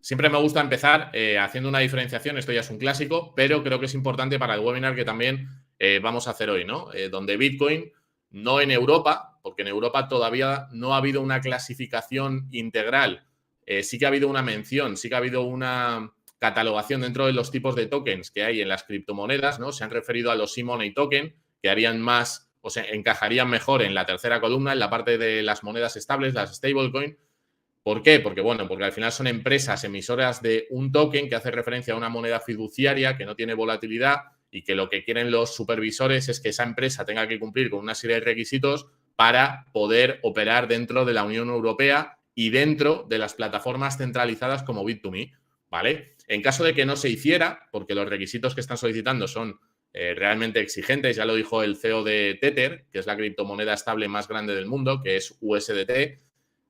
siempre me gusta empezar haciendo una diferenciación, esto ya es un clásico, pero creo que es importante para el webinar que también vamos a hacer hoy, ¿no? Donde Bitcoin, no en Europa, porque en Europa todavía no ha habido una clasificación integral, sí que ha habido una mención, sí que ha habido una catalogación dentro de los tipos de tokens que hay en las criptomonedas, ¿no? Se han referido a los e-money token, que harían más, o sea, encajarían mejor en la tercera columna, en la parte de las monedas estables, las stablecoin. ¿Por qué? Porque, bueno, porque al final son empresas emisoras de un token que hace referencia a una moneda fiduciaria que no tiene volatilidad y que lo que quieren los supervisores es que esa empresa tenga que cumplir con una serie de requisitos para poder operar dentro de la Unión Europea y dentro de las plataformas centralizadas como Bit2Me, ¿vale? En caso de que no se hiciera, porque los requisitos que están solicitando son realmente exigentes, ya lo dijo el CEO de Tether, que es la criptomoneda estable más grande del mundo, que es USDT,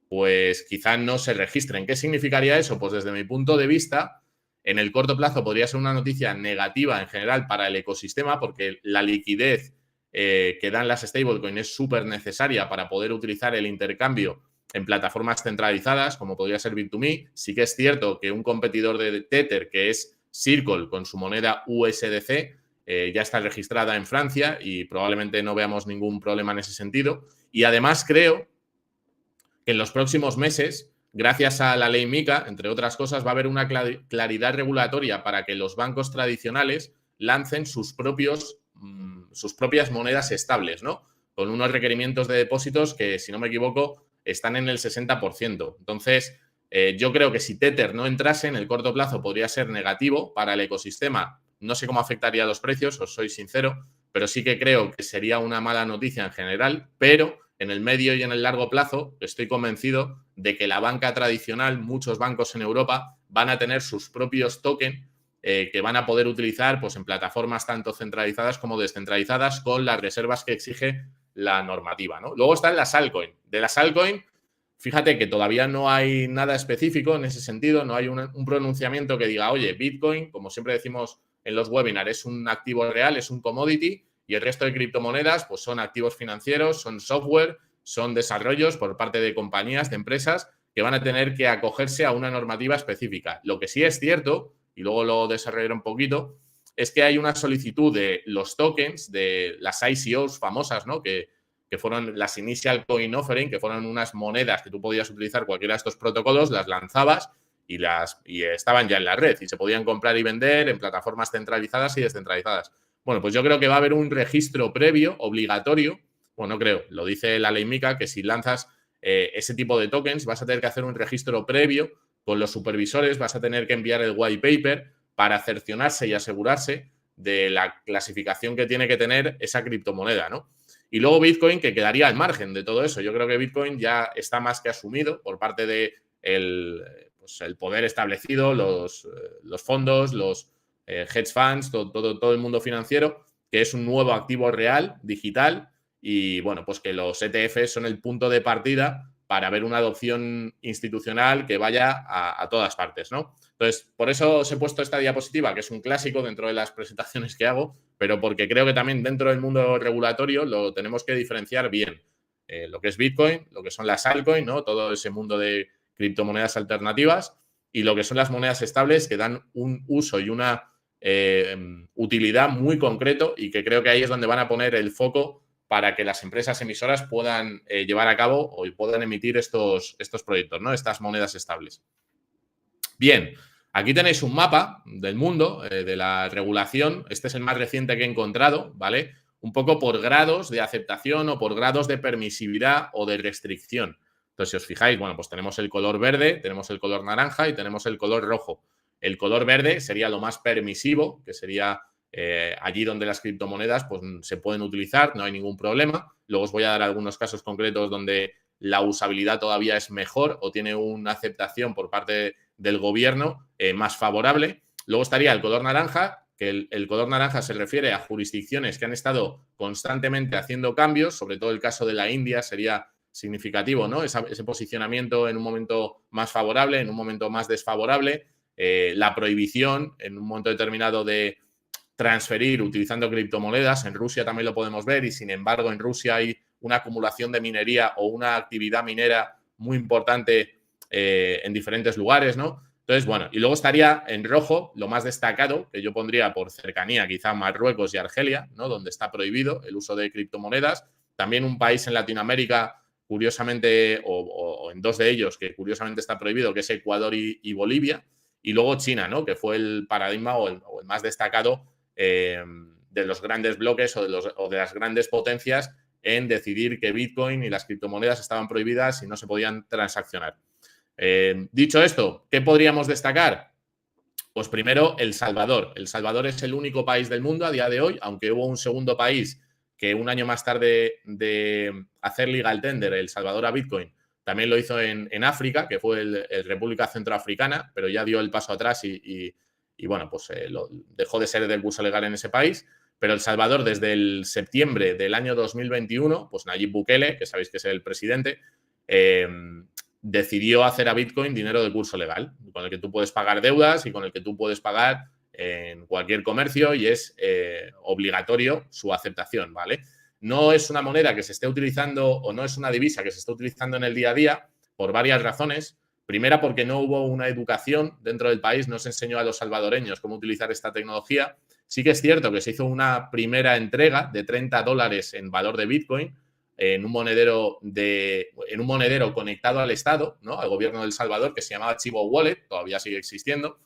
pues quizá no se registren. ¿Qué significaría eso? Pues desde mi punto de vista, en el corto plazo podría ser una noticia negativa en general para el ecosistema porque la liquidez que dan las stablecoins es súper necesaria para poder utilizar el intercambio en plataformas centralizadas, como podría ser Bit2Me. Sí que es cierto que un competidor de Tether, que es Circle, con su moneda USDC, ya está registrada en Francia y probablemente no veamos ningún problema en ese sentido. Y además creo que en los próximos meses, gracias a la ley MiCA, entre otras cosas, va a haber una claridad regulatoria para que los bancos tradicionales lancen sus propias monedas estables, ¿no? Con unos requerimientos de depósitos que, si no me equivoco, están en el 60%. Entonces, yo creo que si Tether no entrase en el corto plazo podría ser negativo para el ecosistema. No sé cómo afectaría a los precios, os soy sincero, pero sí que creo que sería una mala noticia en general, pero en el medio y en el largo plazo estoy convencido de que la banca tradicional, muchos bancos en Europa, van a tener sus propios tokens que van a poder utilizar pues, en plataformas tanto centralizadas como descentralizadas con las reservas que exige la normativa, ¿no? Luego están las altcoins. De las altcoins, fíjate que todavía no hay nada específico en ese sentido, no hay un pronunciamiento que diga, oye, Bitcoin, como siempre decimos en los webinars, es un activo real, es un commodity, y el resto de criptomonedas pues son activos financieros, son software, son desarrollos por parte de compañías, de empresas que van a tener que acogerse a una normativa específica. Lo que sí es cierto, y luego lo desarrollaré un poquito, es que hay una solicitud de los tokens, de las ICOs famosas, ¿no? Que fueron las Initial Coin Offering, que fueron unas monedas que tú podías utilizar cualquiera de estos protocolos, las lanzabas y estaban ya en la red y se podían comprar y vender en plataformas centralizadas y descentralizadas. Bueno, pues yo creo que va a haber un registro previo obligatorio, bueno, no creo, lo dice la ley MiCA, que si lanzas ese tipo de tokens vas a tener que hacer un registro previo con los supervisores, vas a tener que enviar el white paper para cerciorarse y asegurarse de la clasificación que tiene que tener esa criptomoneda, ¿no? Y luego Bitcoin, que quedaría al margen de todo eso. Yo creo que Bitcoin ya está más que asumido por parte de pues el poder establecido, los fondos, los hedge funds, todo el mundo financiero, que es un nuevo activo real, digital, y bueno, pues que los ETFs son el punto de partida para ver una adopción institucional que vaya a todas partes, ¿no? Entonces, por eso os he puesto esta diapositiva, que es un clásico dentro de las presentaciones que hago, pero porque creo que también dentro del mundo regulatorio lo tenemos que diferenciar bien. Lo que es Bitcoin, lo que son las altcoins, ¿no? Todo ese mundo de criptomonedas alternativas y lo que son las monedas estables que dan un uso y una utilidad muy concreto y que creo que ahí es donde van a poner el foco para que las empresas emisoras puedan llevar a cabo o puedan emitir estos proyectos, ¿no? Estas monedas estables. Bien, aquí tenéis un mapa del mundo, de la regulación. Este es el más reciente que he encontrado, ¿vale? Un poco por grados de aceptación o por grados de permisividad o de restricción. Entonces, si os fijáis, bueno, pues tenemos el color verde, tenemos el color naranja y tenemos el color rojo. El color verde sería lo más permisivo, que sería allí donde las criptomonedas pues, se pueden utilizar, no hay ningún problema. Luego os voy a dar algunos casos concretos donde la usabilidad todavía es mejor o tiene una aceptación por parte del gobierno más favorable. Luego estaría el color naranja, que el color naranja se refiere a jurisdicciones que han estado constantemente haciendo cambios, sobre todo el caso de la India sería significativo, ¿no? Ese posicionamiento en un momento más favorable, en un momento más desfavorable, la prohibición en un momento determinado de transferir utilizando criptomonedas. En Rusia también lo podemos ver y, sin embargo, en Rusia hay una acumulación de minería o una actividad minera muy importante en diferentes lugares, ¿no? Entonces, bueno, y luego estaría en rojo lo más destacado, que yo pondría por cercanía, quizá Marruecos y Argelia, ¿no? Donde está prohibido el uso de criptomonedas. También un país en Latinoamérica, curiosamente, o en dos de ellos, que curiosamente está prohibido, que es Ecuador y Bolivia. Y luego China, ¿no? Que fue el paradigma o el más destacado de los grandes bloques o de las grandes potencias en decidir que Bitcoin y las criptomonedas estaban prohibidas y no se podían transaccionar. Dicho esto, ¿qué podríamos destacar? Pues primero, El Salvador. El Salvador es el único país del mundo a día de hoy, aunque hubo un segundo país que un año más tarde de hacer legal tender El Salvador a Bitcoin, también lo hizo en África, que fue el República Centroafricana, pero ya dio el paso atrás y bueno, pues dejó de ser del curso legal en ese país. Pero El Salvador, desde el septiembre del año 2021, pues Nayib Bukele, que sabéis que es el presidente, decidió hacer a Bitcoin dinero de curso legal, con el que tú puedes pagar deudas y con el que tú puedes pagar en cualquier comercio y es obligatorio su aceptación, ¿vale? No es una moneda que se esté utilizando o no es una divisa que se esté utilizando en el día a día por varias razones. Primera, porque no hubo una educación dentro del país, no se enseñó a los salvadoreños cómo utilizar esta tecnología. Sí que es cierto que se hizo una primera entrega de $30 en valor de Bitcoin, en un monedero conectado al Estado, ¿no? Al gobierno de El Salvador, que se llamaba Chivo Wallet, todavía sigue existiendo.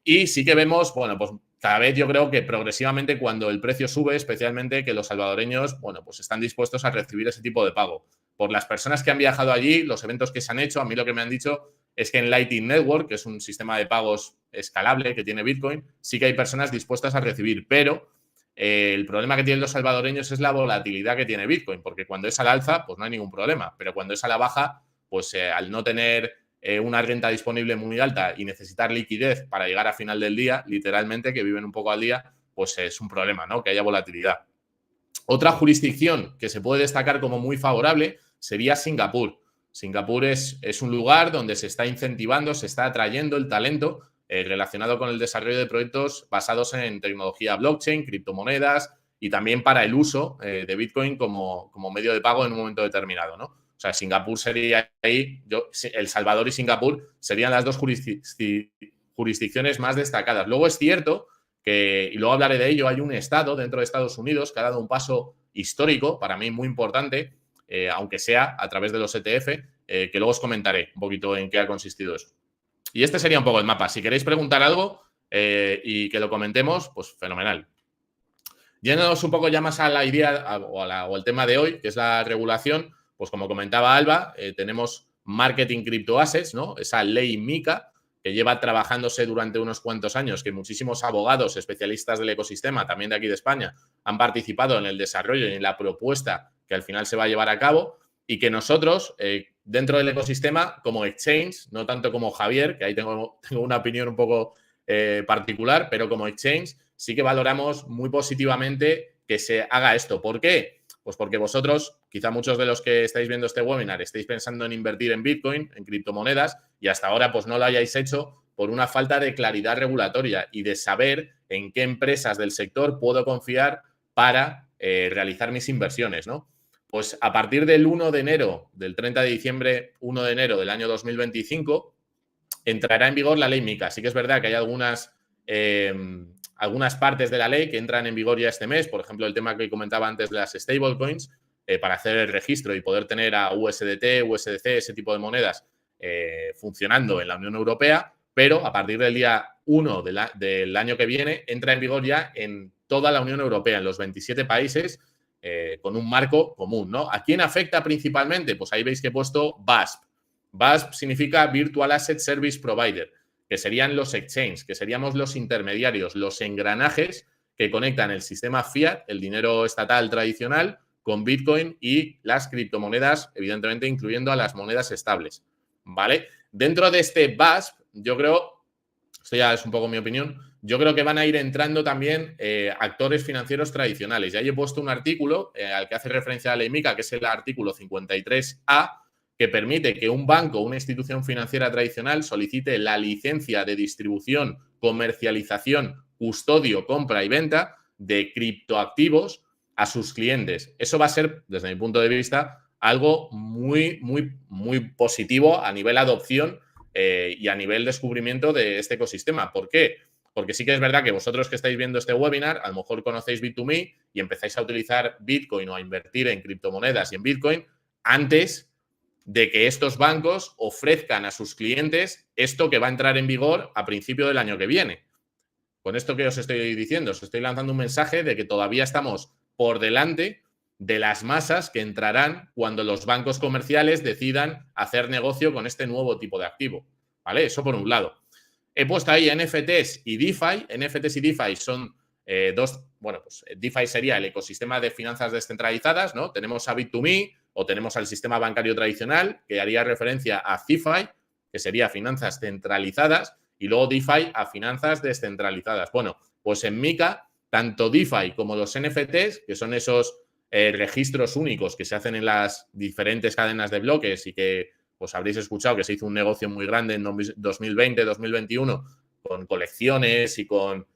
Y sí que vemos, bueno, pues cada vez yo creo que progresivamente cuando el precio sube, especialmente que los salvadoreños, bueno, pues están dispuestos a recibir ese tipo de pago. Por las personas que han viajado allí, los eventos que se han hecho, a mí lo que me han dicho es que en Lightning Network, que es un sistema de pagos escalable que tiene Bitcoin, sí que hay personas dispuestas a recibir, pero el problema que tienen los salvadoreños es la volatilidad que tiene Bitcoin, porque cuando es al alza, pues no hay ningún problema, pero cuando es a la baja, pues al no tener una renta disponible muy alta y necesitar liquidez para llegar a final del día, literalmente, que viven un poco al día, pues es un problema, ¿no? Que haya volatilidad. Otra jurisdicción que se puede destacar como muy favorable sería Singapur. Singapur es un lugar donde se está incentivando, se está atrayendo el talento relacionado con el desarrollo de proyectos basados en tecnología blockchain, criptomonedas y también para el uso de Bitcoin como medio de pago en un momento determinado, ¿no? O sea, Singapur sería ahí, El Salvador y Singapur serían las dos jurisdicciones más destacadas. Luego es cierto que, y luego hablaré de ello, hay un estado dentro de Estados Unidos que ha dado un paso histórico, para mí muy importante, aunque sea a través de los ETF, que luego os comentaré un poquito en qué ha consistido eso. Y este sería un poco el mapa. Si queréis preguntar algo y que lo comentemos, pues fenomenal. Yéndonos un poco ya más a la idea o al tema de hoy, que es la regulación, pues como comentaba Alba, tenemos Marketing Crypto Assets, ¿no? Esa ley MiCA que lleva trabajándose durante unos cuantos años, que muchísimos abogados especialistas del ecosistema, también de aquí de España, han participado en el desarrollo y en la propuesta que al final se va a llevar a cabo y que nosotros, dentro del ecosistema, como exchange, no tanto como Javier, que ahí tengo una opinión un poco particular, pero como exchange sí que valoramos muy positivamente que se haga esto. ¿Por qué? Pues porque vosotros, quizá muchos de los que estáis viendo este webinar, estéis pensando en invertir en Bitcoin, en criptomonedas, y hasta ahora pues no lo hayáis hecho por una falta de claridad regulatoria y de saber en qué empresas del sector puedo confiar para realizar mis inversiones, ¿no? Pues a partir del 1 de enero, del 30 de diciembre, 1 de enero del año 2025, entrará en vigor la ley MiCA. Sí que es verdad que hay algunas partes de la ley que entran en vigor ya este mes, por ejemplo, el tema que comentaba antes de las stablecoins, para hacer el registro y poder tener a USDT, USDC, ese tipo de monedas funcionando en la Unión Europea, pero a partir del día 1 del año que viene entra en vigor ya en toda la Unión Europea, en los 27 países, con un marco común, ¿no? ¿A quién afecta principalmente? Pues ahí veis que he puesto VASP. VASP significa Virtual Asset Service Provider, que serían los exchanges, que seríamos los intermediarios, los engranajes que conectan el sistema fiat, el dinero estatal tradicional, con Bitcoin y las criptomonedas, evidentemente incluyendo a las monedas estables, ¿vale? Dentro de este VASP, yo creo, esto ya es un poco mi opinión, yo creo que van a ir entrando también actores financieros tradicionales. Ya he puesto un artículo al que hace referencia la ley MiCA, que es el artículo 53A, que permite que un banco o una institución financiera tradicional solicite la licencia de distribución, comercialización, custodio, compra y venta de criptoactivos a sus clientes. Eso va a ser, desde mi punto de vista, algo muy, muy, muy positivo a nivel adopción y a nivel descubrimiento de este ecosistema. ¿Por qué? Porque sí que es verdad que vosotros que estáis viendo este webinar, a lo mejor conocéis Bit2Me y empezáis a utilizar Bitcoin o a invertir en criptomonedas y en Bitcoin antes de que estos bancos ofrezcan a sus clientes esto que va a entrar en vigor a principio del año que viene. Con esto que os estoy diciendo, os estoy lanzando un mensaje de que todavía estamos por delante de las masas que entrarán cuando los bancos comerciales decidan hacer negocio con este nuevo tipo de activo. ¿Vale? Eso por un lado. He puesto ahí NFTs y DeFi. NFTs y DeFi son dos. Bueno, pues DeFi sería el ecosistema de finanzas descentralizadas, ¿no? Tenemos a Bit2Me o tenemos al sistema bancario tradicional, que haría referencia a CeFi, que sería finanzas centralizadas, y luego DeFi a finanzas descentralizadas. Bueno, pues en Mica, tanto DeFi como los NFTs, que son esos registros únicos que se hacen en las diferentes cadenas de bloques y que pues habréis escuchado que se hizo un negocio muy grande en 2020, 2021 con colecciones y con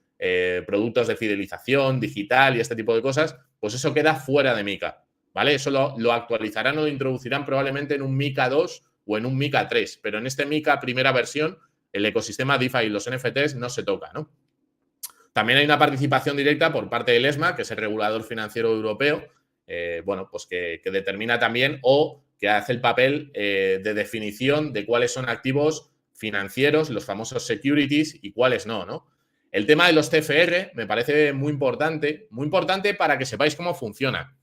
productos de fidelización digital y este tipo de cosas, pues eso queda fuera de Mica, ¿vale? Eso lo actualizarán o lo introducirán probablemente en un Mica 2 o en un Mica 3, pero en este Mica primera versión el ecosistema DeFi y los NFTs no se toca, ¿no? También hay una participación directa por parte del ESMA, que es el regulador financiero europeo, bueno, pues que determina también o que hace el papel de definición de cuáles son activos financieros, los famosos securities y cuáles no, ¿no? El tema de los TFR me parece muy importante para que sepáis cómo funciona.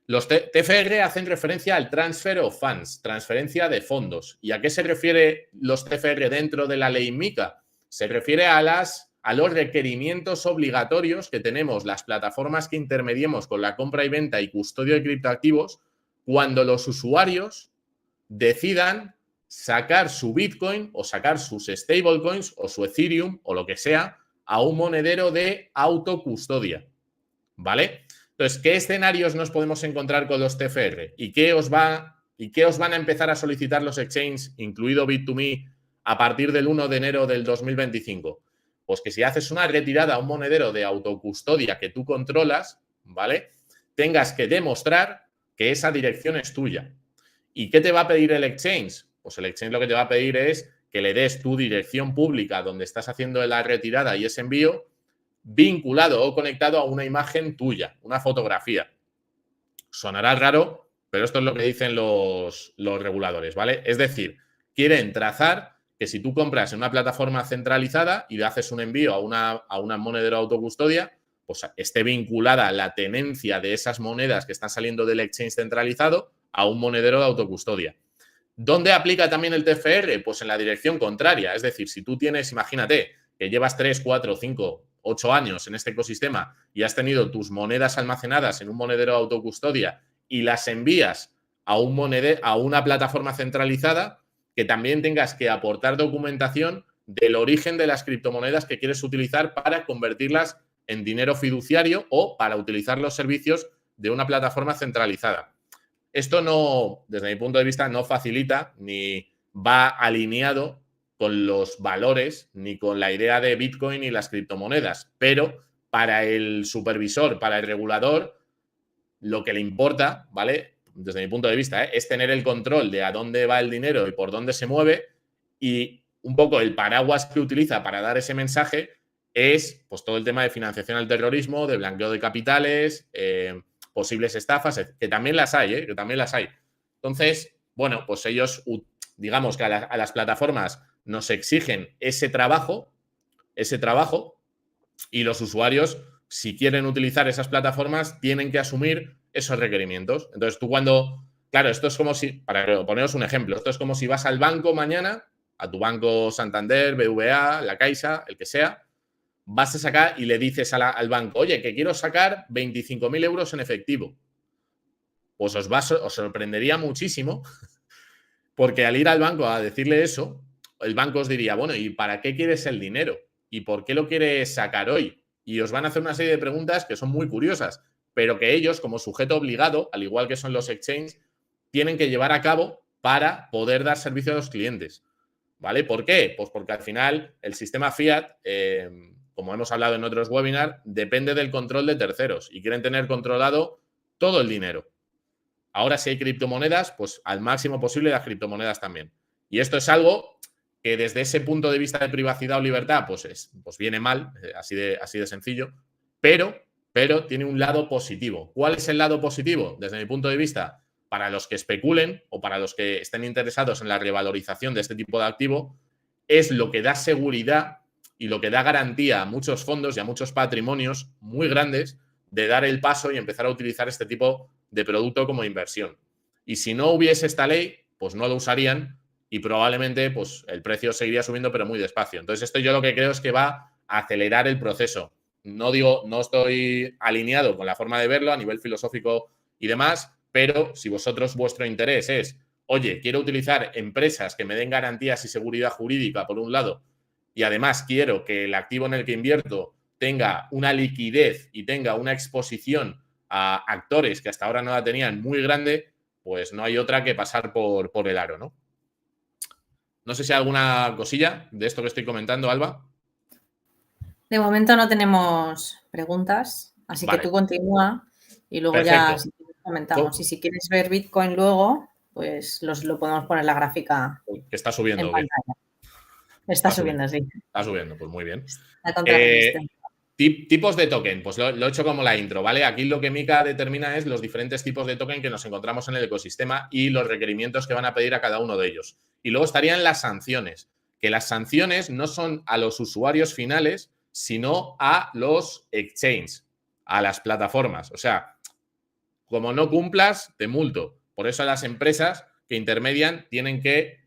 Los TFR hacen referencia al Transfer of Funds, transferencia de fondos. ¿Y a qué se refiere los TFR dentro de la ley MiCA? Se refiere a los requerimientos obligatorios que tenemos las plataformas que intermediemos con la compra y venta y custodio de criptoactivos cuando los usuarios decidan sacar su Bitcoin o sacar sus stablecoins o su Ethereum o lo que sea a un monedero de autocustodia, ¿vale? Entonces, ¿qué escenarios nos podemos encontrar con los TFR? ¿Y qué os van a empezar a solicitar los exchanges, incluido Bit2Me, a partir del 1 de enero del 2025? Pues que si haces una retirada a un monedero de autocustodia que tú controlas, ¿vale? Tengas que demostrar que esa dirección es tuya. ¿Y qué te va a pedir el exchange? Pues el exchange lo que te va a pedir es que le des tu dirección pública donde estás haciendo la retirada y ese envío vinculado o conectado a una imagen tuya, una fotografía. Sonará raro, pero esto es lo que dicen los reguladores, ¿vale? Es decir, quieren trazar que si tú compras en una plataforma centralizada y le haces un envío a una monedero autocustodia, pues esté vinculada la tenencia de esas monedas que están saliendo del exchange centralizado a un monedero de autocustodia. ¿Dónde aplica también el TFR? Pues en la dirección contraria. Es decir, si tú tienes, imagínate, que llevas 3, 4, 5, 8 años en este ecosistema y has tenido tus monedas almacenadas en un monedero de autocustodia y las envías a una plataforma centralizada, que también tengas que aportar documentación del origen de las criptomonedas que quieres utilizar para convertirlas en dinero fiduciario o para utilizar los servicios de una plataforma centralizada. Esto no, desde mi punto de vista, no facilita ni va alineado con los valores ni con la idea de Bitcoin y las criptomonedas. Pero para el supervisor, para el regulador, lo que le importa, ¿vale? Desde mi punto de vista, es tener el control de a dónde va el dinero y por dónde se mueve, y un poco el paraguas que utiliza para dar ese mensaje es pues todo el tema de financiación al terrorismo, de blanqueo de capitales, posibles estafas, que también las hay, que también las hay. Entonces, bueno, pues ellos, digamos que a las plataformas nos exigen ese trabajo, y los usuarios, si quieren utilizar esas plataformas, tienen que asumir esos requerimientos. Entonces, tú claro, esto es como si, para poneros un ejemplo, esto es como si vas al banco mañana, a tu banco Santander, BVA, La Caixa, el que sea, vas a sacar y le dices al banco, oye, que quiero sacar 25.000 euros en efectivo. Pues os sorprendería muchísimo, porque al ir al banco a decirle eso, el banco os diría, bueno, ¿y para qué quieres el dinero? ¿Y por qué lo quieres sacar hoy? Y os van a hacer una serie de preguntas que son muy curiosas, pero que ellos, como sujeto obligado, al igual que son los exchanges, tienen que llevar a cabo para poder dar servicio a los clientes. ¿Vale? ¿Por qué? Pues porque al final el sistema fiat, como hemos hablado en otros webinars, depende del control de terceros y quieren tener controlado todo el dinero. Ahora, si hay criptomonedas, pues al máximo posible las criptomonedas también. Y esto es algo que desde ese punto de vista de privacidad o libertad, pues viene mal, así de sencillo, pero tiene un lado positivo. ¿Cuál es el lado positivo? Desde mi punto de vista, para los que especulen o para los que estén interesados en la revalorización de este tipo de activo, es lo que da seguridad y lo que da garantía a muchos fondos y a muchos patrimonios muy grandes de dar el paso y empezar a utilizar este tipo de producto como inversión. Y si no hubiese esta ley, pues no lo usarían y probablemente pues, el precio seguiría subiendo, pero muy despacio. Entonces, esto yo lo que creo es que va a acelerar el proceso. No estoy alineado con la forma de verlo a nivel filosófico y demás, pero si vuestro interés es, oye, quiero utilizar empresas que me den garantías y seguridad jurídica, por un lado, y además quiero que el activo en el que invierto tenga una liquidez y tenga una exposición a actores que hasta ahora no la tenían muy grande, pues no hay otra que pasar por el aro, ¿no? No sé si hay alguna cosilla de esto que estoy comentando, Alba. De momento no tenemos preguntas, así Vale. que tú continúa y luego Perfecto. ya si comentamos. Y si quieres ver Bitcoin luego, pues lo podemos poner la gráfica que está subiendo, en pantalla. Está subiendo, sí. Está subiendo, pues muy bien. La contrarresistencia. Tipos de token, pues lo he hecho como la intro, ¿vale? Aquí lo que Mika determina es los diferentes tipos de token que nos encontramos en el ecosistema y los requerimientos que van a pedir a cada uno de ellos. Y luego estarían las sanciones, que las sanciones no son a los usuarios finales, sino a los exchanges, a las plataformas. O sea, como no cumplas, te multo. Por eso las empresas que intermedian tienen que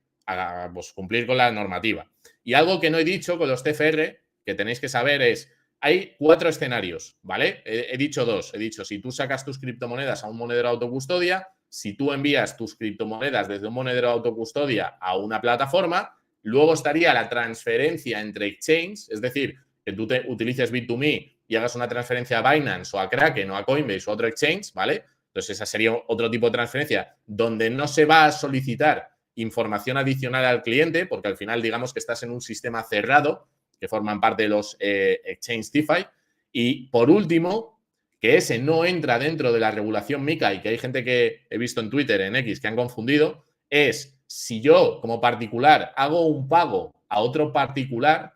pues, cumplir con la normativa. Y algo que no he dicho con los TFR, que tenéis que saber es, hay 4 escenarios, ¿vale? He dicho 2. He dicho, si tú sacas tus criptomonedas a un monedero de autocustodia, si tú envías tus criptomonedas desde un monedero de autocustodia a una plataforma, luego estaría la transferencia entre exchanges, es decir, que tú utilices Bit2Me y hagas una transferencia a Binance o a Kraken o a Coinbase o a otro exchange, ¿vale? Entonces, esa sería otro tipo de transferencia donde no se va a solicitar información adicional al cliente, porque al final digamos que estás en un sistema cerrado que forman parte de los exchange DeFi. Y por último, que ese no entra dentro de la regulación MiCA y que hay gente que he visto en Twitter, en X, que han confundido, es si yo como particular hago un pago a otro particular,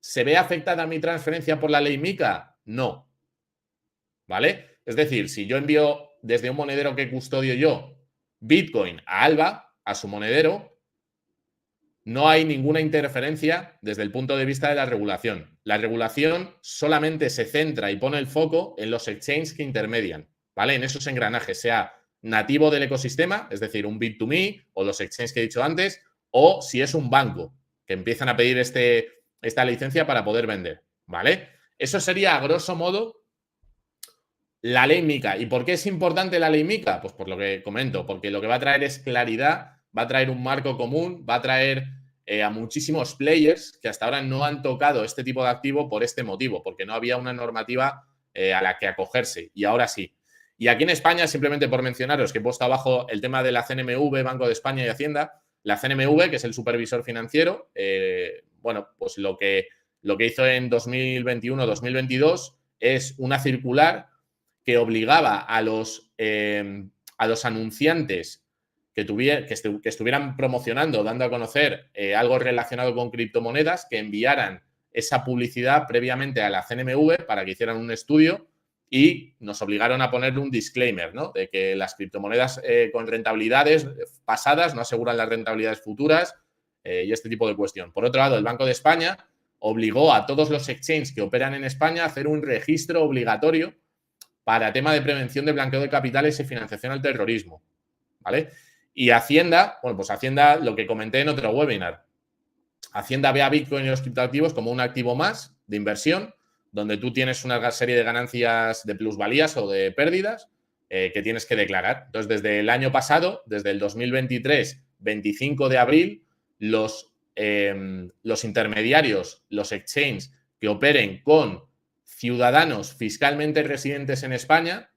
¿se ve afectada mi transferencia por la ley MiCA? No. ¿Vale? Es decir, si yo envío desde un monedero que custodio yo Bitcoin a Alba, a su monedero, no hay ninguna interferencia desde el punto de vista de la regulación. La regulación solamente se centra y pone el foco en los exchanges que intermedian, ¿vale? En esos engranajes, sea nativo del ecosistema, es decir, un Bit2Me o los exchanges que he dicho antes, o si es un banco que empiezan a pedir esta licencia para poder vender, ¿vale? Eso sería, a grosso modo, la ley MiCA. ¿Y por qué es importante la ley MiCA? Pues por lo que comento, porque lo que va a traer es claridad, va a traer un marco común, va a traer a muchísimos players que hasta ahora no han tocado este tipo de activo por este motivo, porque no había una normativa a la que acogerse, y ahora sí. Y aquí en España, simplemente por mencionaros que he puesto abajo el tema de la CNMV, Banco de España y Hacienda, la CNMV, que es el supervisor financiero, bueno, pues lo que hizo en 2021-2022 es una circular que obligaba a los anunciantes que estuvieran promocionando, dando a conocer algo relacionado con criptomonedas, que enviaran esa publicidad previamente a la CNMV para que hicieran un estudio y nos obligaron a ponerle un disclaimer, ¿no? De que las criptomonedas con rentabilidades pasadas no aseguran las rentabilidades futuras y este tipo de cuestión. Por otro lado, el Banco de España obligó a todos los exchanges que operan en España a hacer un registro obligatorio para tema de prevención de blanqueo de capitales y financiación al terrorismo, ¿vale? Y Hacienda, bueno, pues Hacienda, lo que comenté en otro webinar, Hacienda ve a Bitcoin y los criptoactivos como un activo más de inversión, donde tú tienes una serie de ganancias de plusvalías o de pérdidas que tienes que declarar. Entonces, desde el año pasado, desde el 2023, 25 de abril, los intermediarios, los exchanges que operen con ciudadanos fiscalmente residentes en España,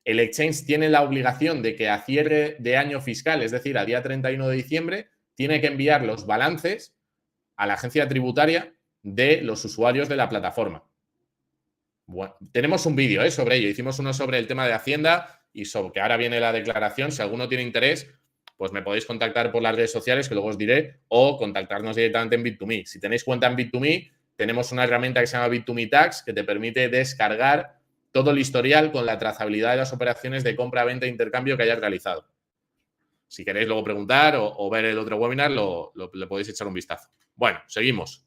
el exchange tiene la obligación de que a cierre de año fiscal, es decir, a día 31 de diciembre, tiene que enviar los balances a la agencia tributaria de los usuarios de la plataforma. Bueno, tenemos un vídeo sobre ello. Hicimos uno sobre el tema de Hacienda y sobre que ahora viene la declaración. Si alguno tiene interés, pues me podéis contactar por las redes sociales, que luego os diré, o contactarnos directamente en Bit2Me. Si tenéis cuenta en Bit2Me, tenemos una herramienta que se llama Bit2Me Tags, que te permite descargar todo el historial con la trazabilidad de las operaciones de compra, venta e intercambio que hayas realizado. Si queréis luego preguntar o ver el otro webinar, le podéis echar un vistazo. Bueno, seguimos.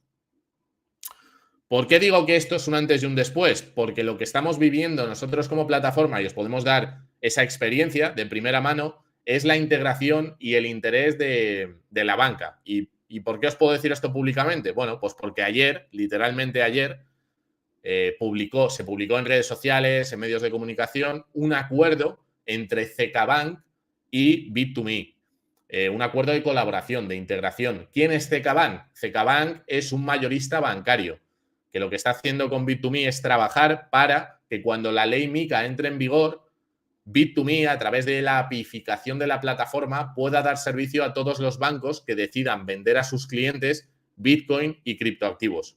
¿Por qué digo que esto es un antes y un después? Porque lo que estamos viviendo nosotros como plataforma, y os podemos dar esa experiencia de primera mano, es la integración y el interés de la banca. ¿Y por qué os puedo decir esto públicamente? Bueno, pues porque ayer, literalmente ayer, se publicó en redes sociales, en medios de comunicación, un acuerdo entre CK Bank y Bit2Me. Un acuerdo de colaboración, de integración. ¿Quién es CK Bank? CK Bank es un mayorista bancario que lo que está haciendo con Bit2Me es trabajar para que cuando la ley MiCA entre en vigor, Bit2Me, a través de la apificación de la plataforma, pueda dar servicio a todos los bancos que decidan vender a sus clientes Bitcoin y criptoactivos.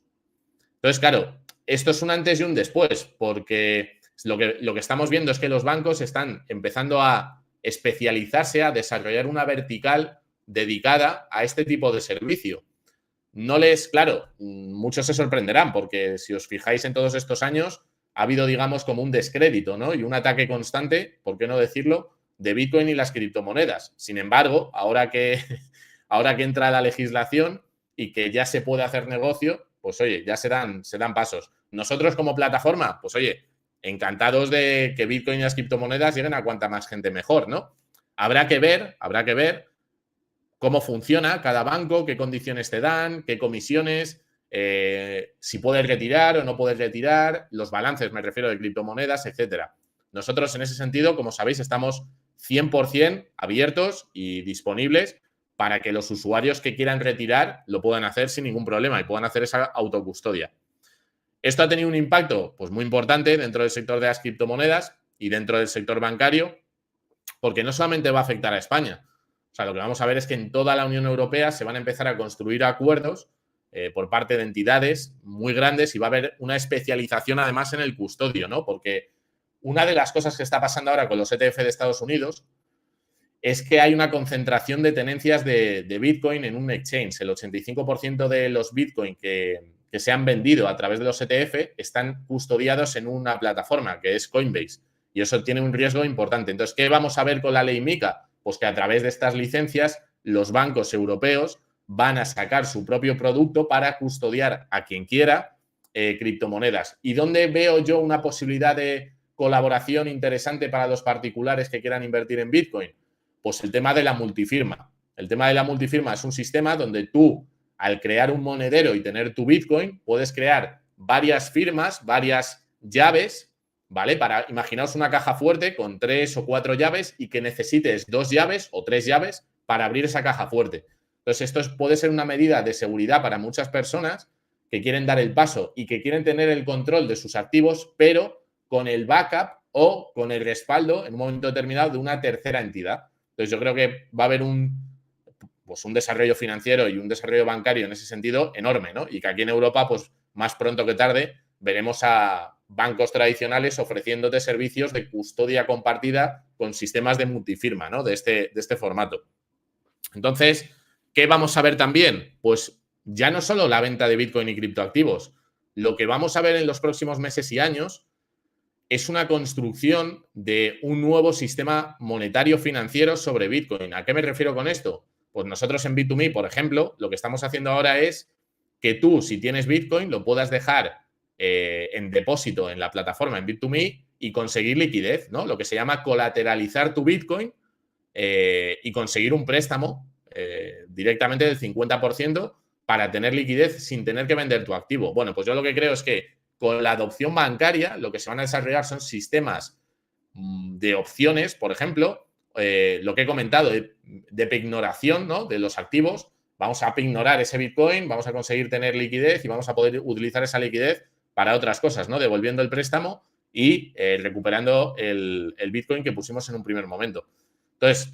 Entonces, claro, esto es un antes y un después, porque lo que estamos viendo es que los bancos están empezando a especializarse, a desarrollar una vertical dedicada a este tipo de servicio. Claro, muchos se sorprenderán porque si os fijáis en todos estos años ha habido, digamos, como un descrédito, ¿no? Y un ataque constante, ¿por qué no decirlo?, de Bitcoin y las criptomonedas. Sin embargo, ahora que entra la legislación y que ya se puede hacer negocio, pues oye, ya se dan pasos. Nosotros como plataforma, pues oye, encantados de que Bitcoin y las criptomonedas lleguen a cuanta más gente mejor, ¿no? Habrá que ver cómo funciona cada banco, qué condiciones te dan, qué comisiones, si puedes retirar o no puedes retirar, los balances, me refiero, de criptomonedas, etcétera. Nosotros, en ese sentido, como sabéis, estamos 100% abiertos y disponibles para que los usuarios que quieran retirar lo puedan hacer sin ningún problema y puedan hacer esa autocustodia. ¿Esto ha tenido un impacto? Pues muy importante dentro del sector de las criptomonedas y dentro del sector bancario, porque no solamente va a afectar a España. O sea, lo que vamos a ver es que en toda la Unión Europea se van a empezar a construir acuerdos por parte de entidades muy grandes y va a haber una especialización además en el custodio, ¿no? Porque una de las cosas que está pasando ahora con los ETF de Estados Unidos es que hay una concentración de tenencias de Bitcoin en un exchange. El 85% de los Bitcoin que se han vendido a través de los ETF están custodiados en una plataforma que es Coinbase y eso tiene un riesgo importante. Entonces, ¿qué vamos a ver con la ley MiCA? Pues que a través de estas licencias los bancos europeos van a sacar su propio producto para custodiar a quien quiera criptomonedas. ¿Y dónde veo yo una posibilidad de colaboración interesante para los particulares que quieran invertir en Bitcoin? Pues el tema de la multifirma. El tema de la multifirma es un sistema donde tú, al crear un monedero y tener tu Bitcoin, puedes crear varias firmas, varias llaves, ¿vale? Imaginaos una caja fuerte con 3 o 4 llaves y que necesites 2 llaves o 3 llaves para abrir esa caja fuerte. Entonces, esto puede ser una medida de seguridad para muchas personas que quieren dar el paso y que quieren tener el control de sus activos, pero con el backup o con el respaldo en un momento determinado de una tercera entidad. Entonces, yo creo que va a haber un desarrollo financiero y un desarrollo bancario en ese sentido enorme, ¿no? Y que aquí en Europa, pues más pronto que tarde, veremos a bancos tradicionales ofreciéndote servicios de custodia compartida con sistemas de multifirma, ¿no? De este formato. Entonces, ¿qué vamos a ver también? Pues ya no solo la venta de Bitcoin y criptoactivos. Lo que vamos a ver en los próximos meses y años es una construcción de un nuevo sistema monetario financiero sobre Bitcoin. ¿A qué me refiero con esto? Pues nosotros en Bit2Me, por ejemplo, lo que estamos haciendo ahora es que tú, si tienes Bitcoin, lo puedas dejar en depósito en la plataforma en Bit2Me y conseguir liquidez, ¿no? Lo que se llama colateralizar tu Bitcoin y conseguir un préstamo directamente del 50% para tener liquidez sin tener que vender tu activo. Bueno, pues yo lo que creo es que con la adopción bancaria lo que se van a desarrollar son sistemas de opciones, por ejemplo, lo que he comentado de pignoración, ¿no? De los activos. Vamos a pignorar ese Bitcoin, vamos a conseguir tener liquidez y vamos a poder utilizar esa liquidez para otras cosas, ¿no? Devolviendo el préstamo y recuperando el Bitcoin que pusimos en un primer momento. Entonces,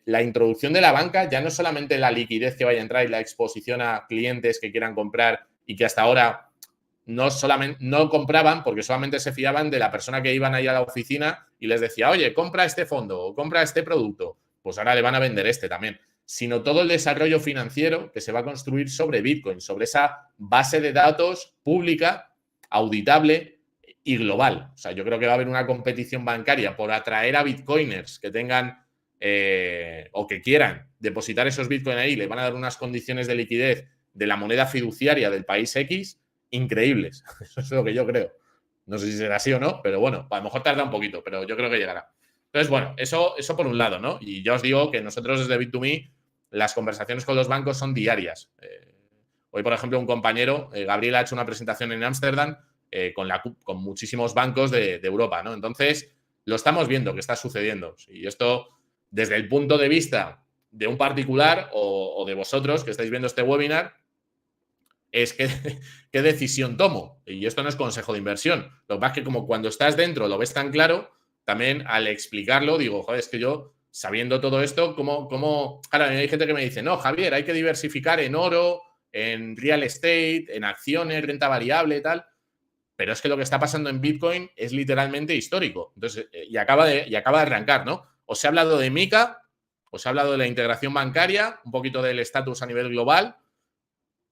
la introducción de la banca, ya no solamente la liquidez que vaya a entrar y la exposición a clientes que quieran comprar y que hasta ahora no compraban porque solamente se fiaban de la persona que iban ahí a la oficina y les decía, oye, compra este fondo o compra este producto. pues ahora le van a vender este también, sino todo el desarrollo financiero que se va a construir sobre Bitcoin, sobre esa base de datos pública, auditable y global. O sea, yo creo que va a haber una competición bancaria por atraer a bitcoiners que tengan o que quieran depositar esos bitcoins ahí, le van a dar unas condiciones de liquidez de la moneda fiduciaria del país X increíbles. Eso es lo que yo creo. No sé si será así o no, pero bueno, a lo mejor tarda un poquito, pero yo creo que llegará. Entonces, bueno, eso por un lado, ¿no? Y ya os digo que nosotros desde Bit2Me las conversaciones con los bancos son diarias. Hoy, por ejemplo, un compañero, Gabriel, ha hecho una presentación en Ámsterdam con muchísimos bancos de Europa, ¿no? Entonces, lo estamos viendo que está sucediendo. Y esto, desde el punto de vista de un particular o de vosotros que estáis viendo este webinar, es qué decisión tomo. Y esto no es consejo de inversión. Lo que pasa es que como cuando estás dentro lo ves tan claro, también al explicarlo digo, joder, es que yo, sabiendo todo esto, ¿cómo? Claro, hay gente que me dice, no, Javier, hay que diversificar en oro, en real estate, en acciones, renta variable y tal. Pero es que lo que está pasando en Bitcoin es literalmente histórico. Entonces, y acaba de arrancar, ¿no? Os he hablado de MiCA, os he hablado de la integración bancaria, un poquito del estatus a nivel global,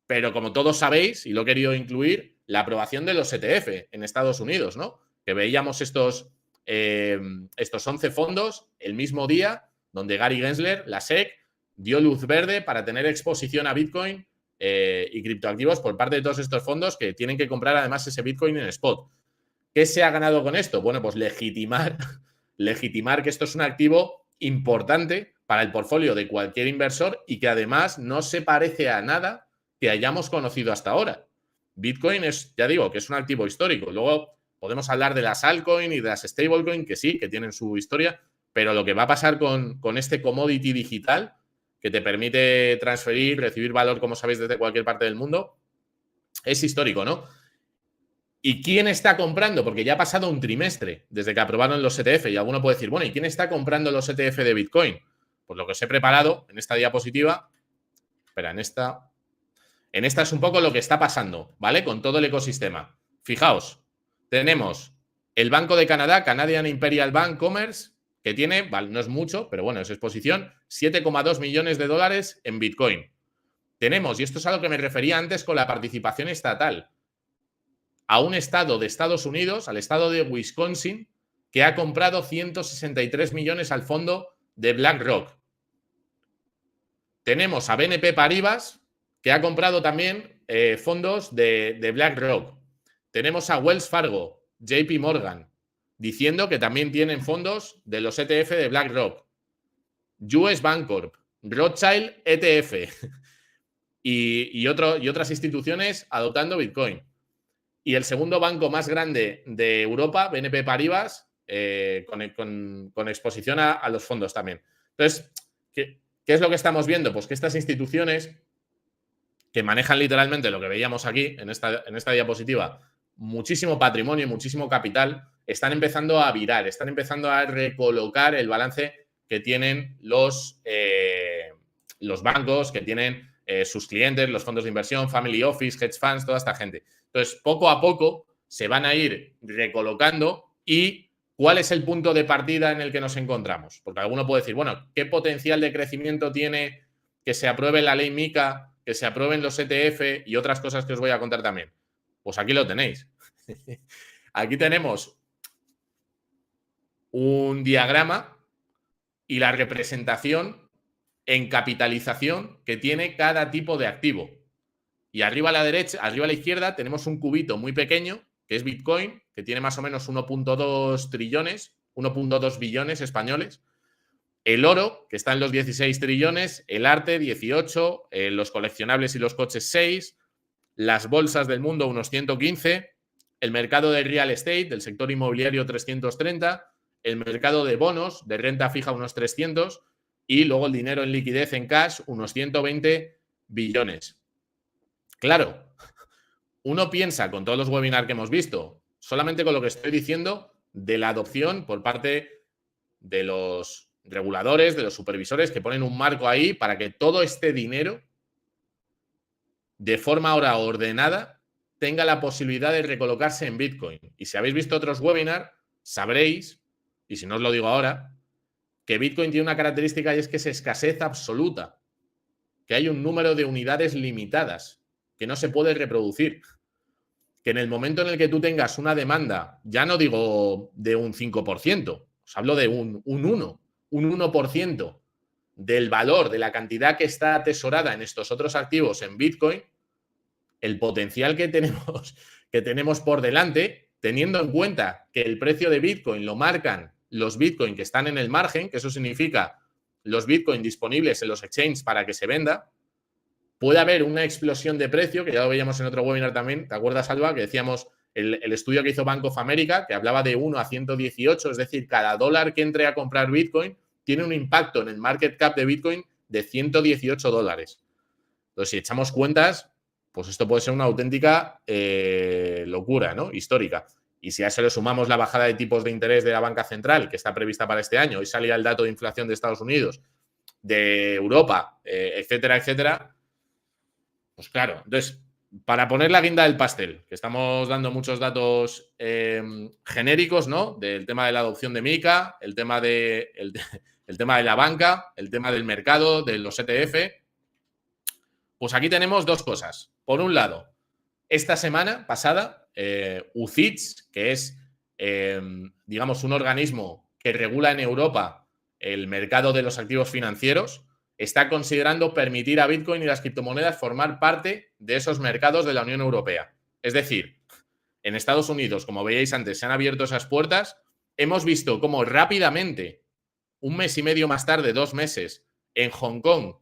pero como todos sabéis, y lo he querido incluir, la aprobación de los ETF en Estados Unidos, ¿no? Que veíamos estos 11 fondos el mismo día donde Gary Gensler, la SEC, dio luz verde para tener exposición a Bitcoin y criptoactivos por parte de todos estos fondos que tienen que comprar además ese Bitcoin en spot. ¿Qué se ha ganado con esto? Bueno, pues legitimar que esto es un activo importante para el portfolio de cualquier inversor y que además no se parece a nada que hayamos conocido hasta ahora. Bitcoin es, ya digo, que es un activo histórico. Luego podemos hablar de las altcoin y de las stablecoin, que sí, que tienen su historia, pero lo que va a pasar con este commodity digital que te permite transferir, recibir valor, como sabéis, desde cualquier parte del mundo, es histórico, ¿no? ¿Y quién está comprando? Porque ya ha pasado un trimestre desde que aprobaron los ETF y alguno puede decir, bueno, ¿y quién está comprando los ETF de Bitcoin? Pues lo que os he preparado en esta diapositiva, espera, en esta es un poco lo que está pasando, ¿vale? Con todo el ecosistema. Fijaos, tenemos el Banco de Canadá, Canadian Imperial Bank Commerce, que tiene, vale, no es mucho, pero bueno, es exposición, 7,2 millones de dólares en Bitcoin. Tenemos, y esto es a lo que me refería antes con la participación estatal, a un estado de Estados Unidos, al estado de Wisconsin, que ha comprado 163 millones al fondo de BlackRock. Tenemos a BNP Paribas, que ha comprado también fondos de BlackRock. Tenemos a Wells Fargo, JP Morgan, diciendo que también tienen fondos de los ETF de BlackRock. US Bancorp, Rothschild ETF y otras instituciones adoptando Bitcoin. Y el segundo banco más grande de Europa, BNP Paribas, con exposición a los fondos también. Entonces, ¿qué es lo que estamos viendo? Pues que estas instituciones que manejan literalmente lo que veíamos aquí en esta diapositiva, muchísimo patrimonio y muchísimo capital, están empezando a virar, están empezando a recolocar el balance que tienen los bancos, que tienen sus clientes, los fondos de inversión, family office, hedge funds, toda esta gente. Entonces, poco a poco se van a ir recolocando. ¿Y cuál es el punto de partida en el que nos encontramos? Porque alguno puede decir, bueno, ¿qué potencial de crecimiento tiene que se apruebe la ley MiCA, que se aprueben los ETF y otras cosas que os voy a contar también? Pues aquí lo tenéis. Aquí tenemos un diagrama y la representación en capitalización que tiene cada tipo de activo. Y arriba a la derecha, arriba a la izquierda, tenemos un cubito muy pequeño, que es Bitcoin, que tiene más o menos 1.2 trillones, 1.2 billones españoles. El oro, que está en los 16 trillones, el arte, 18, los coleccionables y los coches, 6, las bolsas del mundo, unos 115, el mercado de real estate, del sector inmobiliario, 330, el mercado de bonos, de renta fija, unos 300, y luego el dinero en liquidez, en cash, unos 120 billones. Claro, uno piensa con todos los webinars que hemos visto, solamente con lo que estoy diciendo, de la adopción por parte de los reguladores, de los supervisores que ponen un marco ahí para que todo este dinero, de forma ahora ordenada, tenga la posibilidad de recolocarse en Bitcoin. Y si habéis visto otros webinars, sabréis, y si no os lo digo ahora, que Bitcoin tiene una característica y es que es escasez absoluta, que hay un número de unidades limitadas, que no se puede reproducir. Que en el momento en el que tú tengas una demanda, ya no digo de un 5%, os hablo de un 1% del valor, de la cantidad que está atesorada en estos otros activos en Bitcoin, el potencial que tenemos por delante, teniendo en cuenta que el precio de Bitcoin lo marcan los Bitcoin que están en el margen, que eso significa los Bitcoin disponibles en los exchanges para que se venda, puede haber una explosión de precio, que ya lo veíamos en otro webinar también, ¿te acuerdas, Alba? Que decíamos el estudio que hizo Bank of America, que hablaba de 1 a 118, es decir, cada dólar que entre a comprar Bitcoin tiene un impacto en el market cap de Bitcoin de $118. Entonces, si echamos cuentas, pues esto puede ser una auténtica locura, ¿no? Histórica. Y si a eso le sumamos la bajada de tipos de interés de la banca central, que está prevista para este año, hoy salía el dato de inflación de Estados Unidos, de Europa, etcétera, etcétera, pues claro. Entonces, para poner la guinda del pastel, que estamos dando muchos datos genéricos, ¿no? Del tema de la adopción de MiCA, el tema de la banca, el tema del mercado, de los ETF. Pues aquí tenemos dos cosas. Por un lado, esta semana pasada, UCITS, que es, digamos, un organismo que regula en Europa el mercado de los activos financieros, está considerando permitir a Bitcoin y las criptomonedas formar parte de esos mercados de la Unión Europea. Es decir, en Estados Unidos, como veíais antes, se han abierto esas puertas. Hemos visto cómo rápidamente, un mes y medio más tarde, 2 meses, en Hong Kong,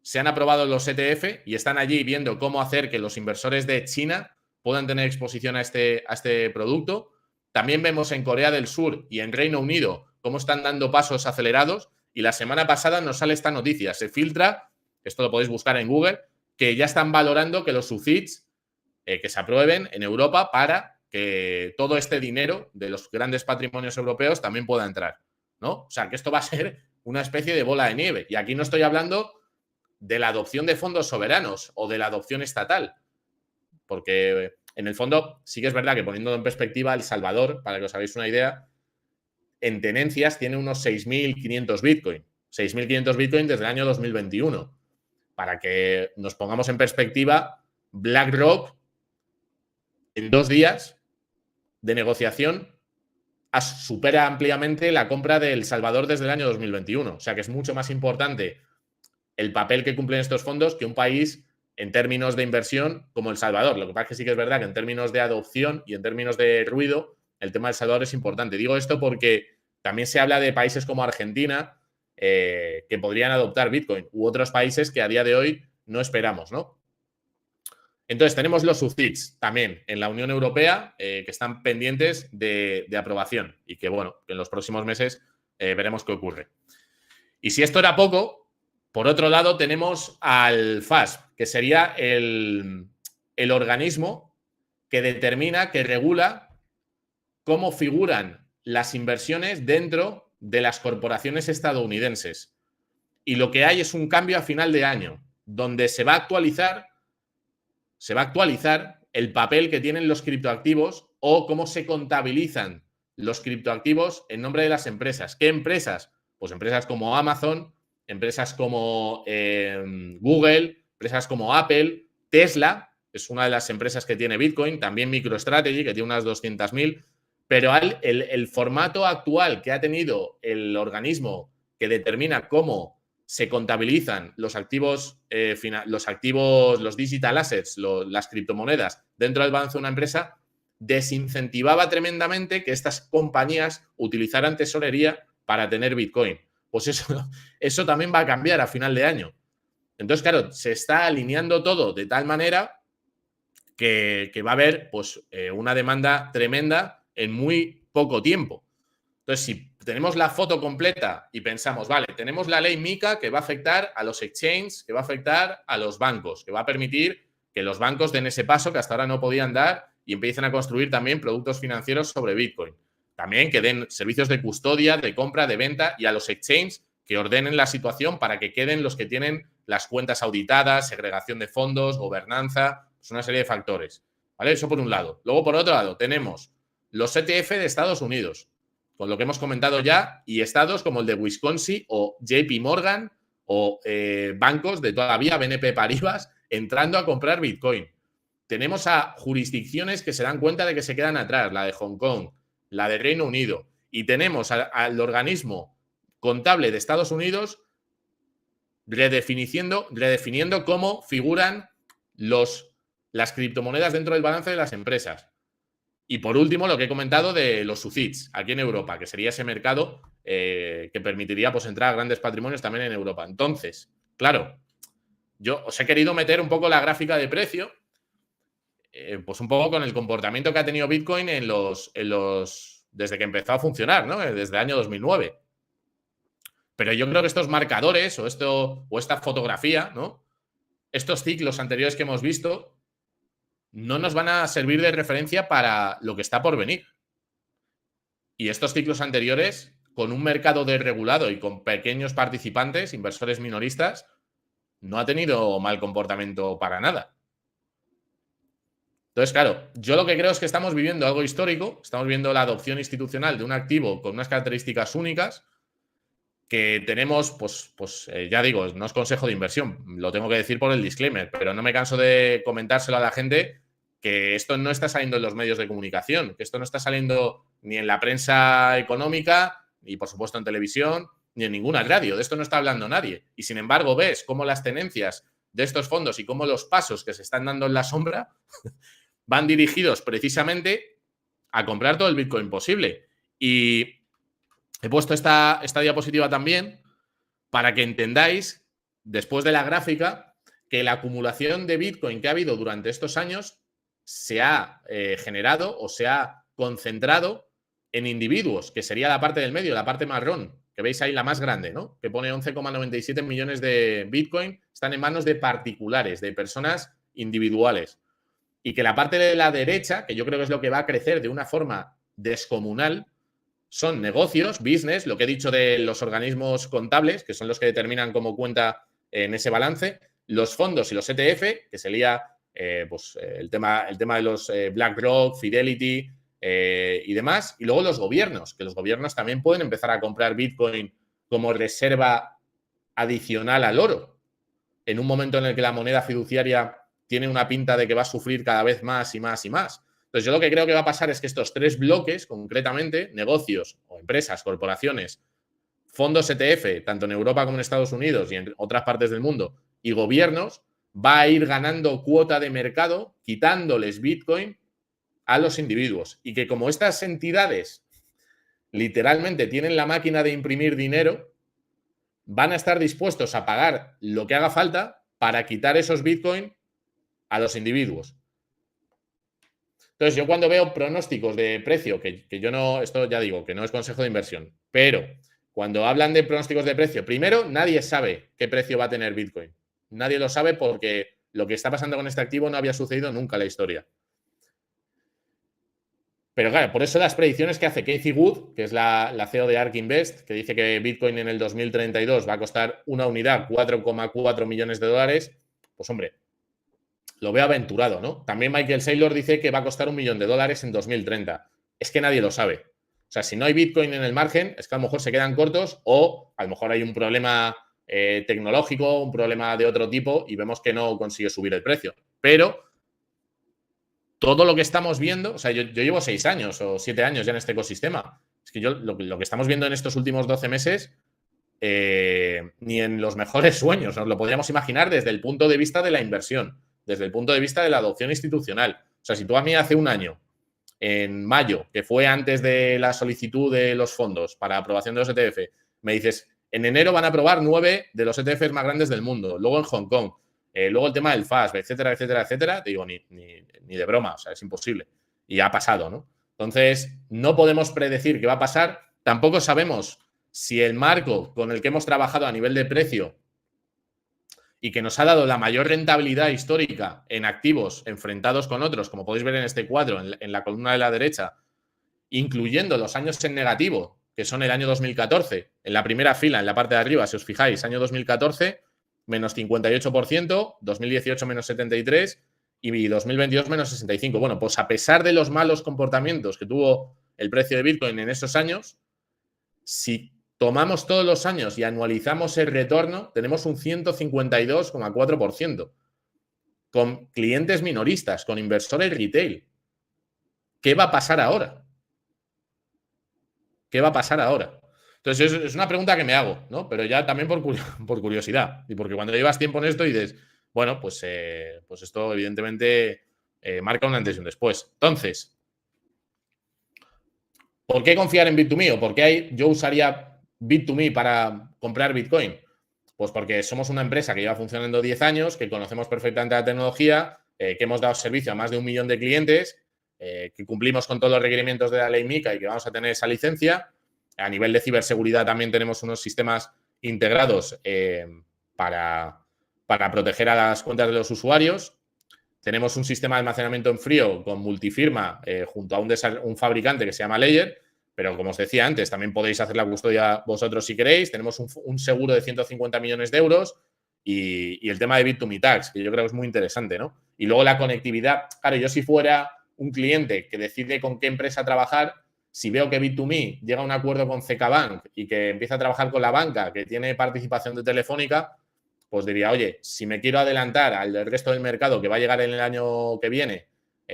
se han aprobado los ETF y están allí viendo cómo hacer que los inversores de China puedan tener exposición a este producto. También vemos en Corea del Sur y en Reino Unido cómo están dando pasos acelerados. Y la semana pasada nos sale esta noticia. Se filtra, esto lo podéis buscar en Google, que ya están valorando que los UCITS que se aprueben en Europa para que todo este dinero de los grandes patrimonios europeos también pueda entrar, ¿no? O sea, que esto va a ser una especie de bola de nieve. Y aquí no estoy hablando de la adopción de fondos soberanos o de la adopción estatal, porque en el fondo sí que es verdad que, poniendo en perspectiva, El Salvador, para que os hagáis una idea, en tenencias tiene unos 6.500 Bitcoin. 6.500 Bitcoin desde el año 2021. Para que nos pongamos en perspectiva, BlackRock, en 2 días de negociación, supera ampliamente la compra de El Salvador desde el año 2021. O sea que es mucho más importante el papel que cumplen estos fondos que un país en términos de inversión como El Salvador. Lo que pasa es que sí que es verdad que en términos de adopción y en términos de ruido, el tema de El Salvador es importante. Digo esto porque también se habla de países como Argentina que podrían adoptar Bitcoin, u otros países que a día de hoy no esperamos, ¿no? Entonces, tenemos los UCITS también en la Unión Europea que están pendientes de aprobación y que, bueno, en los próximos meses veremos qué ocurre. Y si esto era poco, por otro lado tenemos al FASB, que sería el organismo que determina, que regula cómo figuran las inversiones dentro de las corporaciones estadounidenses. Y lo que hay es un cambio a final de año, donde se va a actualizar el papel que tienen los criptoactivos o cómo se contabilizan los criptoactivos en nombre de las empresas. ¿Qué empresas? Pues empresas como Amazon, empresas como Google, empresas como Apple, Tesla, es una de las empresas que tiene Bitcoin, también MicroStrategy, que tiene unas 200.000, pero el formato actual que ha tenido el organismo que determina cómo se contabilizan los activos, los digital assets, las criptomonedas dentro del balance de una empresa, desincentivaba tremendamente que estas compañías utilizaran tesorería para tener Bitcoin. Pues eso también va a cambiar a final de año. Entonces, claro, se está alineando todo de tal manera que va a haber pues, una demanda tremenda en muy poco tiempo. Entonces, si tenemos la foto completa y pensamos, vale, tenemos la ley MiCA que va a afectar a los exchanges, que va a afectar a los bancos, que va a permitir que los bancos den ese paso que hasta ahora no podían dar y empiecen a construir también productos financieros sobre Bitcoin. También que den servicios de custodia, de compra, de venta, y a los exchanges que ordenen la situación para que queden los que tienen las cuentas auditadas, segregación de fondos, gobernanza, pues una serie de factores. ¿Vale? Eso por un lado. Luego, por otro lado, tenemos los ETF de Estados Unidos, con lo que hemos comentado ya, y estados como el de Wisconsin o JP Morgan o bancos de toda la vida, BNP Paribas, entrando a comprar Bitcoin. Tenemos a jurisdicciones que se dan cuenta de que se quedan atrás, la de Hong Kong, la de Reino Unido, y tenemos al organismo contable de Estados Unidos redefiniendo cómo figuran las criptomonedas dentro del balance de las empresas. Y por último, lo que he comentado de los UCITS aquí en Europa, que sería ese mercado que permitiría pues, entrar a grandes patrimonios también en Europa. Entonces, claro, yo os he querido meter un poco la gráfica de precio, pues un poco con el comportamiento que ha tenido Bitcoin desde que empezó a funcionar, ¿no? Desde el año 2009. Pero yo creo que estos marcadores o esta fotografía, ¿no? Estos ciclos anteriores que hemos visto no nos van a servir de referencia para lo que está por venir. Y estos ciclos anteriores, con un mercado desregulado y con pequeños participantes, inversores minoristas, no ha tenido mal comportamiento para nada. Entonces, claro, yo lo que creo es que estamos viviendo algo histórico, estamos viendo la adopción institucional de un activo con unas características únicas que tenemos, ya digo, no es consejo de inversión, lo tengo que decir por el disclaimer, pero no me canso de comentárselo a la gente que esto no está saliendo en los medios de comunicación, que esto no está saliendo ni en la prensa económica, ni por supuesto en televisión, ni en ninguna radio, de esto no está hablando nadie. Y sin embargo ves cómo las tenencias de estos fondos y cómo los pasos que se están dando en la sombra van dirigidos precisamente a comprar todo el Bitcoin posible. Y he puesto esta diapositiva también para que entendáis, después de la gráfica, que la acumulación de Bitcoin que ha habido durante estos años se ha generado o se ha concentrado en individuos, que sería la parte del medio, la parte marrón, que veis ahí la más grande, ¿no? Que pone 11,97 millones de Bitcoin, están en manos de particulares, de personas individuales. Y que la parte de la derecha, que yo creo que es lo que va a crecer de una forma descomunal, son negocios, business, lo que he dicho de los organismos contables, que son los que determinan cómo cuenta en ese balance, los fondos y los ETF, que sería el tema de los BlackRock, Fidelity y demás, y luego los gobiernos, que los gobiernos también pueden empezar a comprar Bitcoin como reserva adicional al oro, en un momento en el que la moneda fiduciaria tiene una pinta de que va a sufrir cada vez más y más y más. Entonces, yo lo que creo que va a pasar es que estos tres bloques, concretamente, negocios o empresas, corporaciones, fondos ETF, tanto en Europa como en Estados Unidos y en otras partes del mundo, y gobiernos, va a ir ganando cuota de mercado, quitándoles Bitcoin a los individuos. Y que como estas entidades literalmente tienen la máquina de imprimir dinero, van a estar dispuestos a pagar lo que haga falta para quitar esos Bitcoin a los individuos. Entonces, yo cuando veo pronósticos de precio, que yo no, esto ya digo, que no es consejo de inversión, pero cuando hablan de pronósticos de precio, primero, nadie sabe qué precio va a tener Bitcoin. Nadie lo sabe porque lo que está pasando con este activo no había sucedido nunca en la historia. Pero claro, por eso las predicciones que hace Cathie Wood, que es la CEO de ARK Invest, que dice que Bitcoin en el 2032 va a costar una unidad 4,4 millones de dólares, pues hombre, lo veo aventurado, ¿no? También Michael Saylor dice que va a costar $1 millón en 2030. Es que nadie lo sabe. O sea, si no hay Bitcoin en el margen, es que a lo mejor se quedan cortos o a lo mejor hay un problema tecnológico, un problema de otro tipo y vemos que no consigue subir el precio. Pero todo lo que estamos viendo, o sea, yo llevo 6 años o 7 años ya en este ecosistema. Es que lo que estamos viendo en estos últimos 12 meses, ni en los mejores sueños nos lo podríamos imaginar desde el punto de vista de la inversión, desde el punto de vista de la adopción institucional. O sea, si tú a mí hace un año, en mayo, que fue antes de la solicitud de los fondos para aprobación de los ETF, me dices, en enero van a aprobar 9 de los ETFs más grandes del mundo, luego en Hong Kong, luego el tema del FASB, etcétera, etcétera, etcétera, te digo, ni de broma, o sea, es imposible. Y ha pasado, ¿no? Entonces, no podemos predecir qué va a pasar, tampoco sabemos si el marco con el que hemos trabajado a nivel de precio y que nos ha dado la mayor rentabilidad histórica en activos enfrentados con otros, como podéis ver en este cuadro, en la columna de la derecha, incluyendo los años en negativo, que son el año 2014, en la primera fila, en la parte de arriba, si os fijáis, año 2014, menos 58%, 2018 menos 73% y 2022 menos 65%. Bueno, pues a pesar de los malos comportamientos que tuvo el precio de Bitcoin en esos años, Si tomamos todos los años y anualizamos el retorno, tenemos un 152,4% con clientes minoristas, con inversores retail. ¿Qué va a pasar ahora? ¿Qué va a pasar ahora? Entonces, es una pregunta que me hago, ¿no? Pero ya también por curiosidad. Y porque cuando llevas tiempo en esto dices, bueno, pues esto evidentemente marca un antes y un después. Entonces, ¿por qué confiar en Bit2Me? ¿O por qué yo usaría Bit2Me para comprar Bitcoin? Pues porque somos una empresa que lleva funcionando 10 años, que conocemos perfectamente la tecnología, que hemos dado servicio a más de 1 millón de clientes, que cumplimos con todos los requerimientos de la ley MiCA y que vamos a tener esa licencia. A nivel de ciberseguridad también tenemos unos sistemas integrados para proteger a las cuentas de los usuarios. Tenemos un sistema de almacenamiento en frío con multifirma junto a un fabricante que se llama Ledger, pero como os decía antes, también podéis hacer la custodia vosotros si queréis. Tenemos un seguro de 150 millones de euros y el tema de Bit2Me Tax, que yo creo que es muy interesante, ¿no? Y luego la conectividad. Claro, yo si fuera un cliente que decide con qué empresa trabajar, si veo que Bit2Me llega a un acuerdo con CK Bank y que empieza a trabajar con la banca que tiene participación de Telefónica, pues diría, oye, si me quiero adelantar al resto del mercado que va a llegar en el año que viene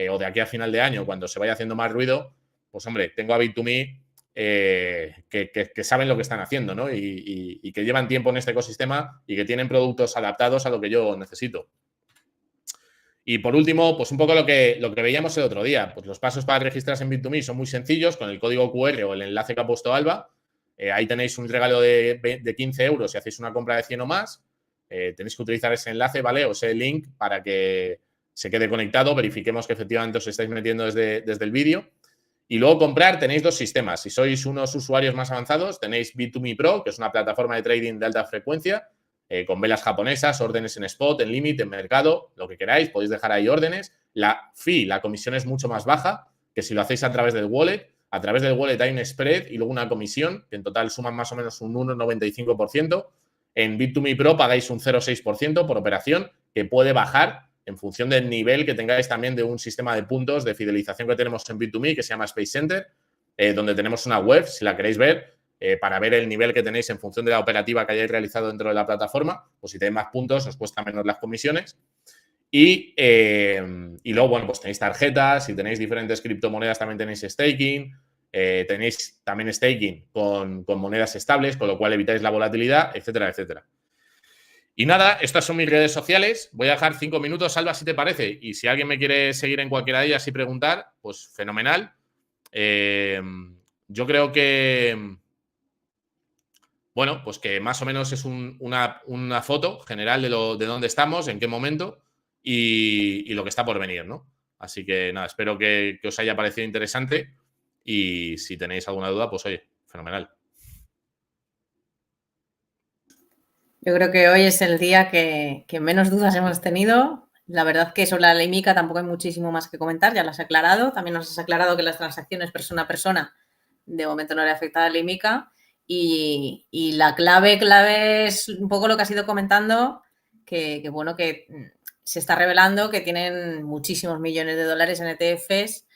o de aquí a final de año, cuando se vaya haciendo más ruido, pues hombre, tengo a Bit2Me que saben lo que están haciendo, ¿no? Y que llevan tiempo en este ecosistema y que tienen productos adaptados a lo que yo necesito. Y por último, pues un poco lo que veíamos el otro día. Pues los pasos para registrarse en Bit2Me son muy sencillos, con el código QR o el enlace que ha puesto Alba. Ahí tenéis un regalo de 15 euros si hacéis una compra de 100 o más. Tenéis que utilizar ese enlace, ¿vale? O ese link para que se quede conectado, verifiquemos que efectivamente os estáis metiendo desde el vídeo. Y luego comprar, tenéis dos sistemas. Si sois unos usuarios más avanzados, tenéis Bit2Me Pro, que es una plataforma de trading de alta frecuencia, con velas japonesas, órdenes en spot, en limit, en mercado, lo que queráis, podéis dejar ahí órdenes. La fee, la comisión es mucho más baja que si lo hacéis a través del wallet. A través del wallet hay un spread y luego una comisión, que en total suman más o menos un 1,95%. En Bit2Me Pro pagáis un 0,6% por operación, que puede bajar en función del nivel que tengáis también de un sistema de puntos de fidelización que tenemos en Bit2Me, que se llama Space Center, donde tenemos una web, si la queréis ver, para ver el nivel que tenéis en función de la operativa que hayáis realizado dentro de la plataforma. Pues si tenéis más puntos, os cuesta menos las comisiones. Y luego, bueno, pues tenéis tarjetas, si tenéis diferentes criptomonedas, también tenéis staking. Tenéis también staking con monedas estables, con lo cual evitáis la volatilidad, etcétera, etcétera. Y nada, estas son mis redes sociales. Voy a dejar 5 minutos, Salva, si te parece. Y si alguien me quiere seguir en cualquiera de ellas y preguntar, pues fenomenal. Yo creo que, bueno, pues que más o menos es una foto general de dónde estamos, en qué momento y lo que está por venir, ¿no? Así que nada, espero que os haya parecido interesante y si tenéis alguna duda, pues oye, fenomenal. Yo creo que hoy es el día que menos dudas hemos tenido. La verdad que sobre la ley MiCA tampoco hay muchísimo más que comentar, ya lo has aclarado. También nos has aclarado que las transacciones persona a persona de momento no le afecta a la ley MiCA. Y la clave es un poco lo que has ido comentando, que bueno, que se está revelando que tienen muchísimos millones de dólares en ETFs,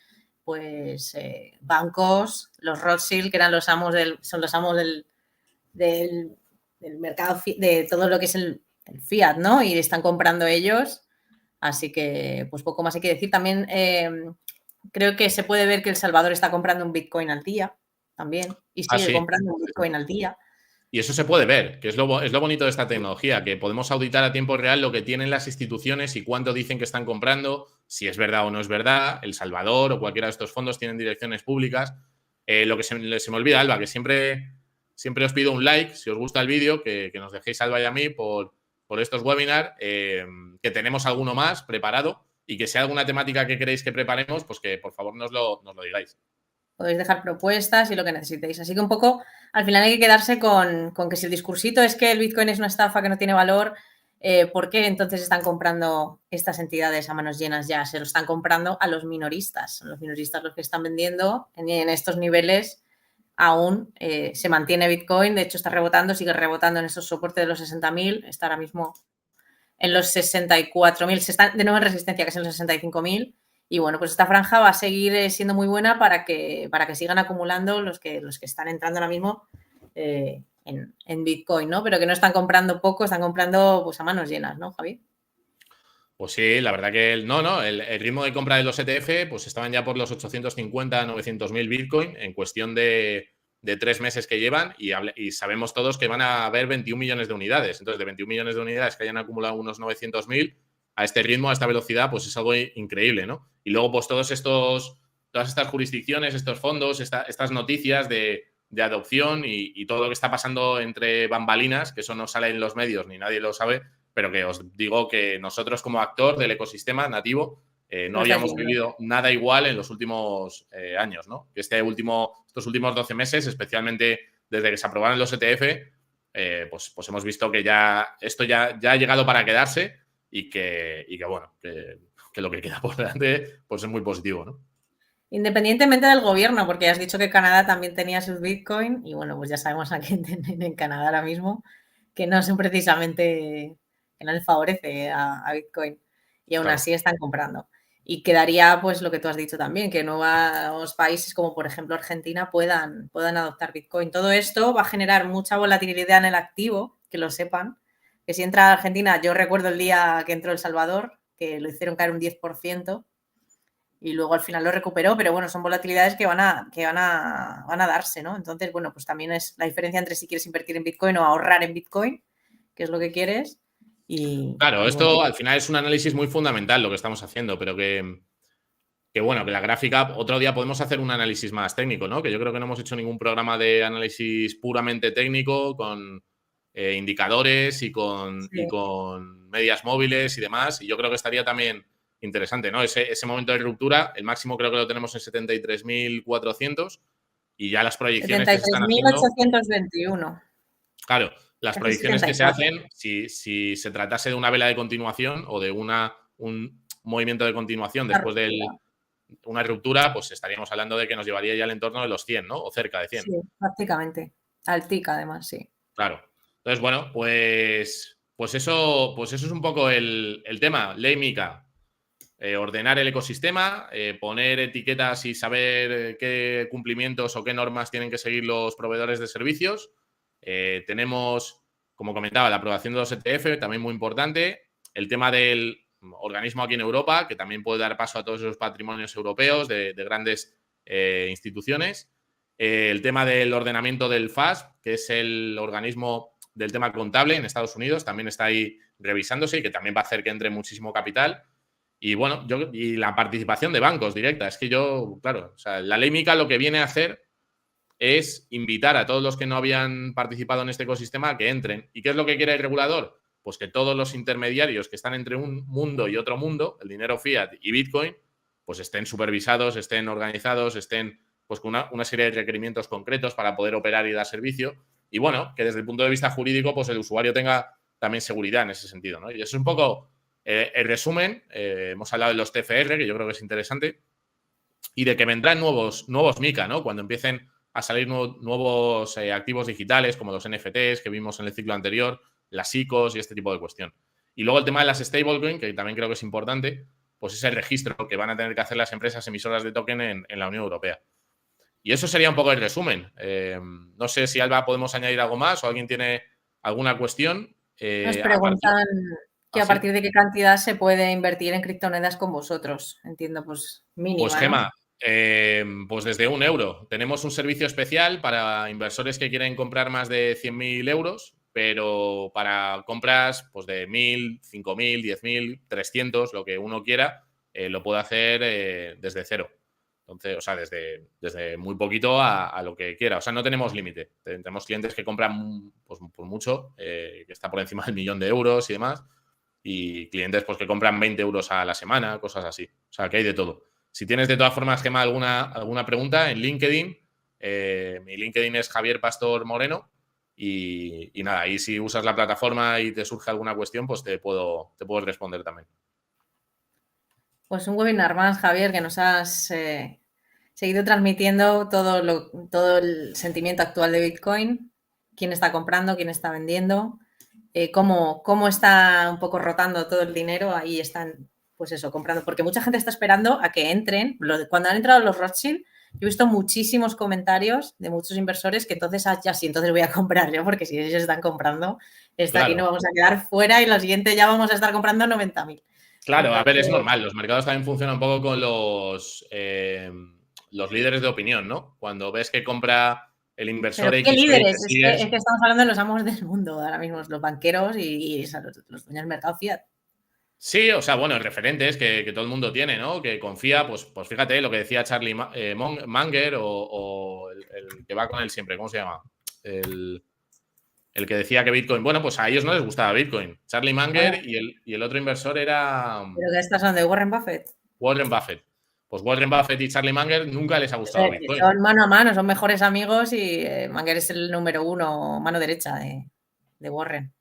pues bancos, los Rothschild, que eran son los amos del mercado, de todo lo que es el fiat, ¿no? Y están comprando ellos. Así que, pues poco más hay que decir. También creo que se puede ver que El Salvador está comprando un Bitcoin al día también y sigue comprando un Bitcoin al día. Y eso se puede ver, que es lo bonito de esta tecnología, que podemos auditar a tiempo real lo que tienen las instituciones y cuánto dicen que están comprando, si es verdad o no es verdad. El Salvador o cualquiera de estos fondos tienen direcciones públicas. Lo que se me olvida, Alba, que siempre os pido un like, si os gusta el vídeo, que nos dejéis, Alba y a mí, por estos webinars, que tenemos alguno más preparado y que si hay alguna temática que queréis que preparemos, pues que por favor nos lo digáis. Podéis dejar propuestas y lo que necesitéis. Así que un poco, al final hay que quedarse con que si el discursito es que el Bitcoin es una estafa que no tiene valor, ¿por qué entonces están comprando estas entidades a manos llenas ya? Se lo están comprando a los minoristas. Son los minoristas los que están vendiendo en estos niveles. Aún se mantiene Bitcoin, de hecho está rebotando, sigue rebotando en esos soportes de los 60.000, está ahora mismo en los 64.000, se está de nuevo en resistencia, que es en los 65.000. Y bueno, pues esta franja va a seguir siendo muy buena para que sigan acumulando los que están entrando ahora mismo en Bitcoin, ¿no? Pero que no están comprando poco, están comprando pues a manos llenas, ¿no, Javi? Pues sí, la verdad que el ritmo de compra de los ETF pues estaban ya por los 850, 900.000 Bitcoin en cuestión de 3 meses que llevan y sabemos todos que van a haber 21 millones de unidades. Entonces, de 21 millones de unidades que hayan acumulado unos 900.000, a este ritmo, a esta velocidad, pues es algo increíble, ¿no? Y luego, pues todas estas jurisdicciones, estos fondos, estas noticias de adopción y todo lo que está pasando entre bambalinas, que eso no sale en los medios ni nadie lo sabe, pero que os digo que nosotros como actor del ecosistema nativo no habíamos vivido nada igual en los últimos años, ¿no? Que estos últimos 12 meses, especialmente desde que se aprobaron los ETF, pues hemos visto que esto ya ha llegado para quedarse y que bueno, que lo que queda por delante pues es muy positivo, ¿no? Independientemente del gobierno, porque has dicho que Canadá también tenía sus Bitcoin y bueno, pues ya sabemos a quién tienen en Canadá ahora mismo, que no son precisamente, que no les favorece a Bitcoin y aún así están comprando. Y quedaría pues lo que tú has dicho también, que nuevos países como por ejemplo Argentina puedan adoptar Bitcoin. Todo esto va a generar mucha volatilidad en el activo, que lo sepan, que si entra Argentina, yo recuerdo el día que entró El Salvador, que lo hicieron caer un 10%, y luego al final lo recuperó, pero bueno, son volatilidades que van a darse, ¿no? Entonces, bueno, pues también es la diferencia entre si quieres invertir en Bitcoin o ahorrar en Bitcoin, que es lo que quieres. Claro, esto bueno. al final es un análisis muy fundamental lo que estamos haciendo, pero que bueno, que la gráfica, otro día podemos hacer un análisis más técnico, ¿no? Que yo creo que no hemos hecho ningún programa de análisis puramente técnico con indicadores y con medias móviles y demás. Y yo creo que estaría también interesante, ¿no? Ese momento de ruptura, el máximo creo que lo tenemos en 73.400 y ya las proyecciones que se están haciendo. 73.821. Claro, las Casi proyecciones que se 74. hacen, si se tratase de una vela de continuación o de un movimiento de continuación después de una ruptura, pues estaríamos hablando de que nos llevaría ya al entorno de los 100, ¿no? O cerca de 100. Sí, prácticamente. Al TIC, además, sí. Claro. Entonces, bueno, pues eso es un poco el tema. Ley Mica. Ordenar el ecosistema, poner etiquetas y saber qué cumplimientos o qué normas tienen que seguir los proveedores de servicios. Tenemos, como comentaba, la aprobación de los ETF, también muy importante. El tema del organismo aquí en Europa, que también puede dar paso a todos esos patrimonios europeos de grandes instituciones. El tema del ordenamiento del FASB, que es el organismo del tema contable en Estados Unidos, también está ahí revisándose y que también va a hacer que entre muchísimo capital. Y bueno, y la participación de bancos directa. Es que claro, o sea, la ley MiCA lo que viene a hacer es invitar a todos los que no habían participado en este ecosistema a que entren. ¿Y qué es lo que quiere el regulador? Pues que todos los intermediarios que están entre un mundo y otro mundo, el dinero fiat y Bitcoin, pues estén supervisados, estén organizados, estén pues con una serie de requerimientos concretos para poder operar y dar servicio. Y bueno, que desde el punto de vista jurídico, pues el usuario tenga también seguridad en ese sentido, ¿no? Y eso es un poco el resumen. Hemos hablado de los TFR, que yo creo que es interesante, y de que vendrán nuevos MiCA, ¿no? Cuando empiecen a salir nuevos activos digitales, como los NFTs que vimos en el ciclo anterior, las ICOs y este tipo de cuestión. Y luego el tema de las stablecoin, que también creo que es importante, pues es el registro que van a tener que hacer las empresas emisoras de token en la Unión Europea. Y eso sería un poco el resumen. No sé si, Alba, podemos añadir algo más o alguien tiene alguna cuestión. Nos preguntan que a partir de qué cantidad se puede invertir en criptomonedas con vosotros. Entiendo, pues mínima, pues Gema, pues desde 1 euro. Tenemos un servicio especial para inversores que quieren comprar más de 100.000 euros, pero para compras pues de 1.000, 5.000, 10.000, 300, lo que uno quiera, lo puede hacer desde cero. Entonces, o sea, desde muy poquito a lo que quiera. O sea, no tenemos límite. Tenemos clientes que compran pues, por mucho, que está por encima del 1.000.000 de euros y demás. Y clientes pues, que compran 20 euros a la semana, cosas así. O sea, que hay de todo. Si tienes de todas formas, Gemma, alguna pregunta en LinkedIn, mi LinkedIn es Javier Pastor Moreno. Y nada, ahí si usas la plataforma y te surge alguna cuestión, pues te puedo responder también. Pues un webinar más, Javier, que nos has seguido transmitiendo todo el sentimiento actual de Bitcoin, quién está comprando, quién está vendiendo, cómo está un poco rotando todo el dinero, ahí están, pues eso, comprando, porque mucha gente está esperando a que entren, cuando han entrado los Rothschild, Yo he visto muchísimos comentarios de muchos inversores que entonces, ya sí, entonces voy a comprar yo, porque si ellos están comprando, aquí no vamos a quedar fuera y lo siguiente ya vamos a estar comprando 90.000. Claro, a ver, es normal. Los mercados también funcionan un poco con los líderes de opinión, ¿no? Cuando ves que compra el inversor ¿Pero qué X líderes? que sigues. Es que estamos hablando de los amos del mundo ahora mismo, los banqueros y los dueños del mercado fiat. Sí, o sea, bueno, referentes que todo el mundo tiene, ¿no? Que confía, pues fíjate lo que decía Charlie Munger o el que va con él siempre, ¿cómo se llama? El que decía que Bitcoin, bueno, pues a ellos no les gustaba Bitcoin. Charlie Munger y el otro inversor era ¿Pero que estas son de Warren Buffett? Warren Buffett. Pues Warren Buffett y Charlie Munger nunca les ha gustado Bitcoin. Son mano a mano, son mejores amigos y Munger es el número 1, mano derecha de Warren.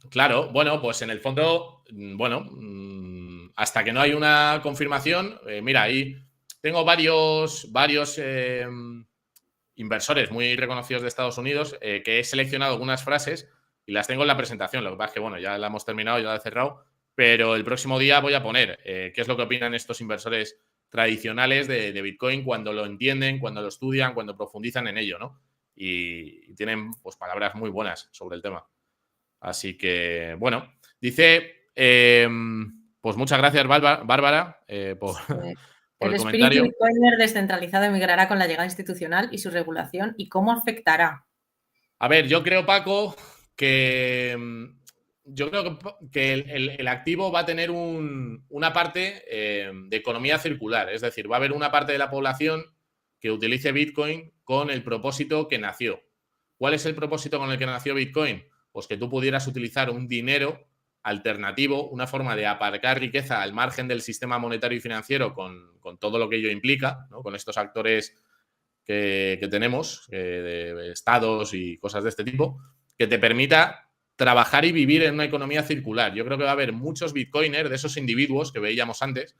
Claro, bueno, pues en el fondo, bueno, hasta que no hay una confirmación, mira, ahí tengo varios inversores muy reconocidos de Estados Unidos que he seleccionado algunas frases y las tengo en la presentación. Lo que pasa es que, bueno, ya la hemos terminado, ya la he cerrado, pero el próximo día voy a poner qué es lo que opinan estos inversores tradicionales de Bitcoin cuando lo entienden, cuando lo estudian, cuando profundizan en ello, ¿no? Y tienen, pues, palabras muy buenas sobre el tema. Así que, bueno, dice, pues muchas gracias, Bárbara, por el el espíritu comentario. bitcoiner descentralizado emigrará con la llegada institucional y su regulación. ¿Y cómo afectará? A ver, yo creo, Paco, que el activo va a tener una parte de economía circular. Es decir, va a haber una parte de la población que utilice Bitcoin con el propósito que nació. ¿Cuál es el propósito con el que nació Bitcoin? Pues que tú pudieras utilizar un dinero alternativo, una forma de aparcar riqueza al margen del sistema monetario y financiero con todo lo que ello implica, ¿no? Con estos actores que tenemos, de estados y cosas de este tipo, que te permita trabajar y vivir en una economía circular. Yo creo que va a haber muchos bitcoiners, de esos individuos que veíamos antes,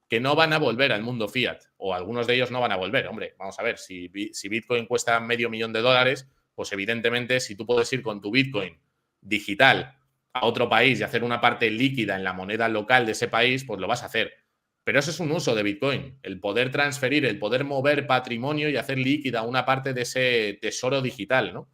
que no van a volver al mundo fiat, o algunos de ellos no van a volver. Hombre, vamos a ver, si Bitcoin cuesta $500.000, pues evidentemente si tú puedes ir con tu Bitcoin digital a otro país y hacer una parte líquida en la moneda local de ese país, pues lo vas a hacer. Pero eso es un uso de Bitcoin, el poder transferir, el poder mover patrimonio y hacer líquida una parte de ese tesoro digital, ¿no?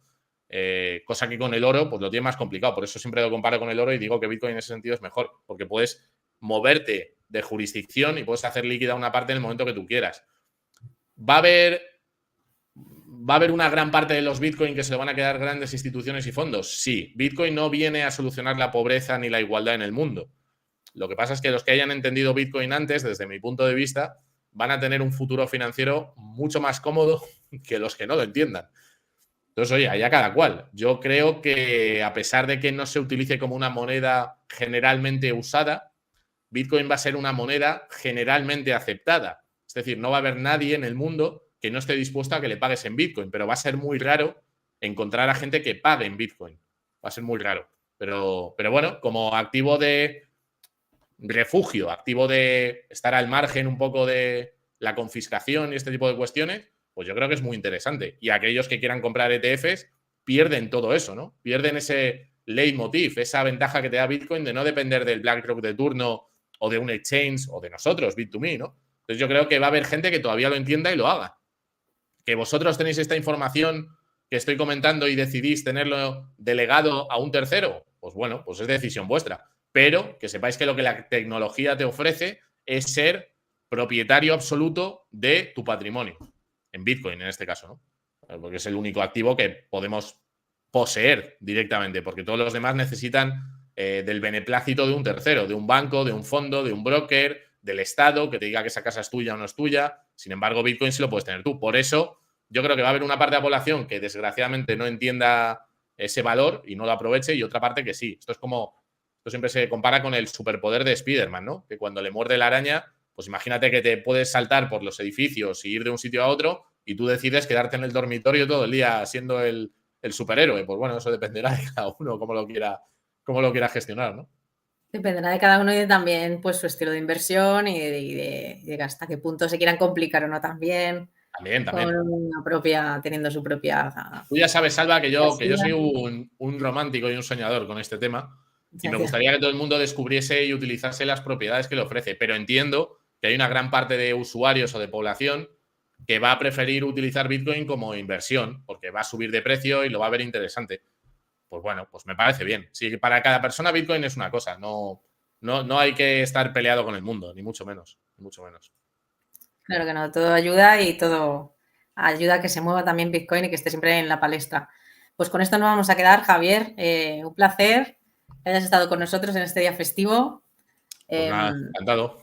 Cosa que con el oro pues lo tiene más complicado. Por eso siempre lo comparo con el oro y digo que Bitcoin en ese sentido es mejor, porque puedes moverte de jurisdicción y puedes hacer líquida una parte en el momento que tú quieras. Va a haber una gran parte de los Bitcoin que se lo van a quedar grandes instituciones y fondos. Sí, Bitcoin no viene a solucionar la pobreza ni la igualdad en el mundo. Lo que pasa es que los que hayan entendido Bitcoin antes, desde mi punto de vista, van a tener un futuro financiero mucho más cómodo que los que no lo entiendan. Entonces, oye, allá cada cual. Yo creo que a pesar de que no se utilice como una moneda generalmente usada, Bitcoin va a ser una moneda generalmente aceptada. Es decir, no va a haber nadie en el mundo que no esté dispuesto a que le pagues en Bitcoin, pero va a ser muy raro encontrar a gente que pague en Bitcoin. Va a ser muy raro. Pero bueno, como activo de refugio, activo de estar al margen un poco de la confiscación y este tipo de cuestiones, pues yo creo que es muy interesante. Y aquellos que quieran comprar ETFs pierden todo eso, ¿no? Pierden ese leitmotiv, esa ventaja que te da Bitcoin de no depender del BlackRock de turno o de un exchange o de nosotros, Bit2Me, ¿no? Entonces yo creo que va a haber gente que todavía lo entienda y lo haga. Que vosotros tenéis esta información que estoy comentando y decidís tenerlo delegado a un tercero, pues bueno, pues es decisión vuestra. Pero que sepáis que lo que la tecnología te ofrece es ser propietario absoluto de tu patrimonio. En Bitcoin, en este caso, ¿no? Porque es el único activo que podemos poseer directamente, porque todos los demás necesitan del beneplácito de un tercero, de un banco, de un fondo, de un broker, del Estado, que te diga que esa casa es tuya o no es tuya. Sin embargo, Bitcoin sí lo puedes tener tú. Por eso, yo creo que va a haber una parte de la población que desgraciadamente no entienda ese valor y no lo aproveche, y otra parte que sí. Esto siempre se compara con el superpoder de Spider-Man, ¿no? Que cuando le muerde la araña, pues imagínate que te puedes saltar por los edificios y ir de un sitio a otro y tú decides quedarte en el dormitorio todo el día siendo el superhéroe. Pues bueno, eso dependerá de cada uno cómo lo quiera gestionar, ¿no? Dependerá de cada uno y también pues su estilo de inversión y de hasta qué punto se quieran complicar o no también. También. Teniendo su propia. Tú ya sabes, Salva, que yo soy un romántico y un soñador con este tema. Y me gustaría que todo el mundo descubriese y utilizase las propiedades que le ofrece. Pero entiendo que hay una gran parte de usuarios o de población que va a preferir utilizar Bitcoin como inversión, porque va a subir de precio y lo va a ver interesante. Pues bueno, pues me parece bien. Sí, para cada persona Bitcoin es una cosa, no hay que estar peleado con el mundo, ni mucho menos, ni mucho menos. Claro que no, todo ayuda y todo ayuda a que se mueva también Bitcoin y que esté siempre en la palestra. Pues con esto nos vamos a quedar, Javier. Un placer que hayas estado con nosotros en este día festivo. Pues nada, encantado.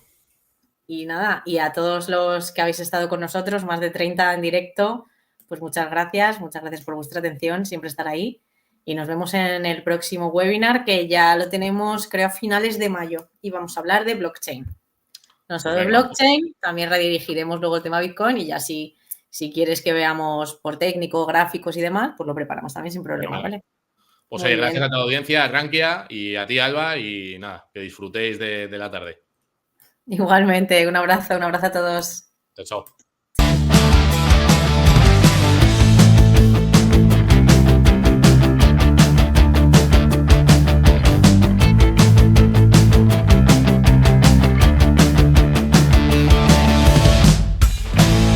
Y nada, y a todos los que habéis estado con nosotros, más de 30 en directo, pues muchas gracias por vuestra atención, siempre estar ahí. Y nos vemos en el próximo webinar, que ya lo tenemos, creo, a finales de mayo. Y vamos a hablar de blockchain. No solo de blockchain, también redirigiremos luego el tema Bitcoin y ya si quieres que veamos por técnico, gráficos y demás, pues lo preparamos también sin problema, ¿vale? Pues oye, gracias a toda la audiencia, a Rankia y a ti, Alba, y nada, que disfrutéis de la tarde. Igualmente, un abrazo a todos. Chao, chao.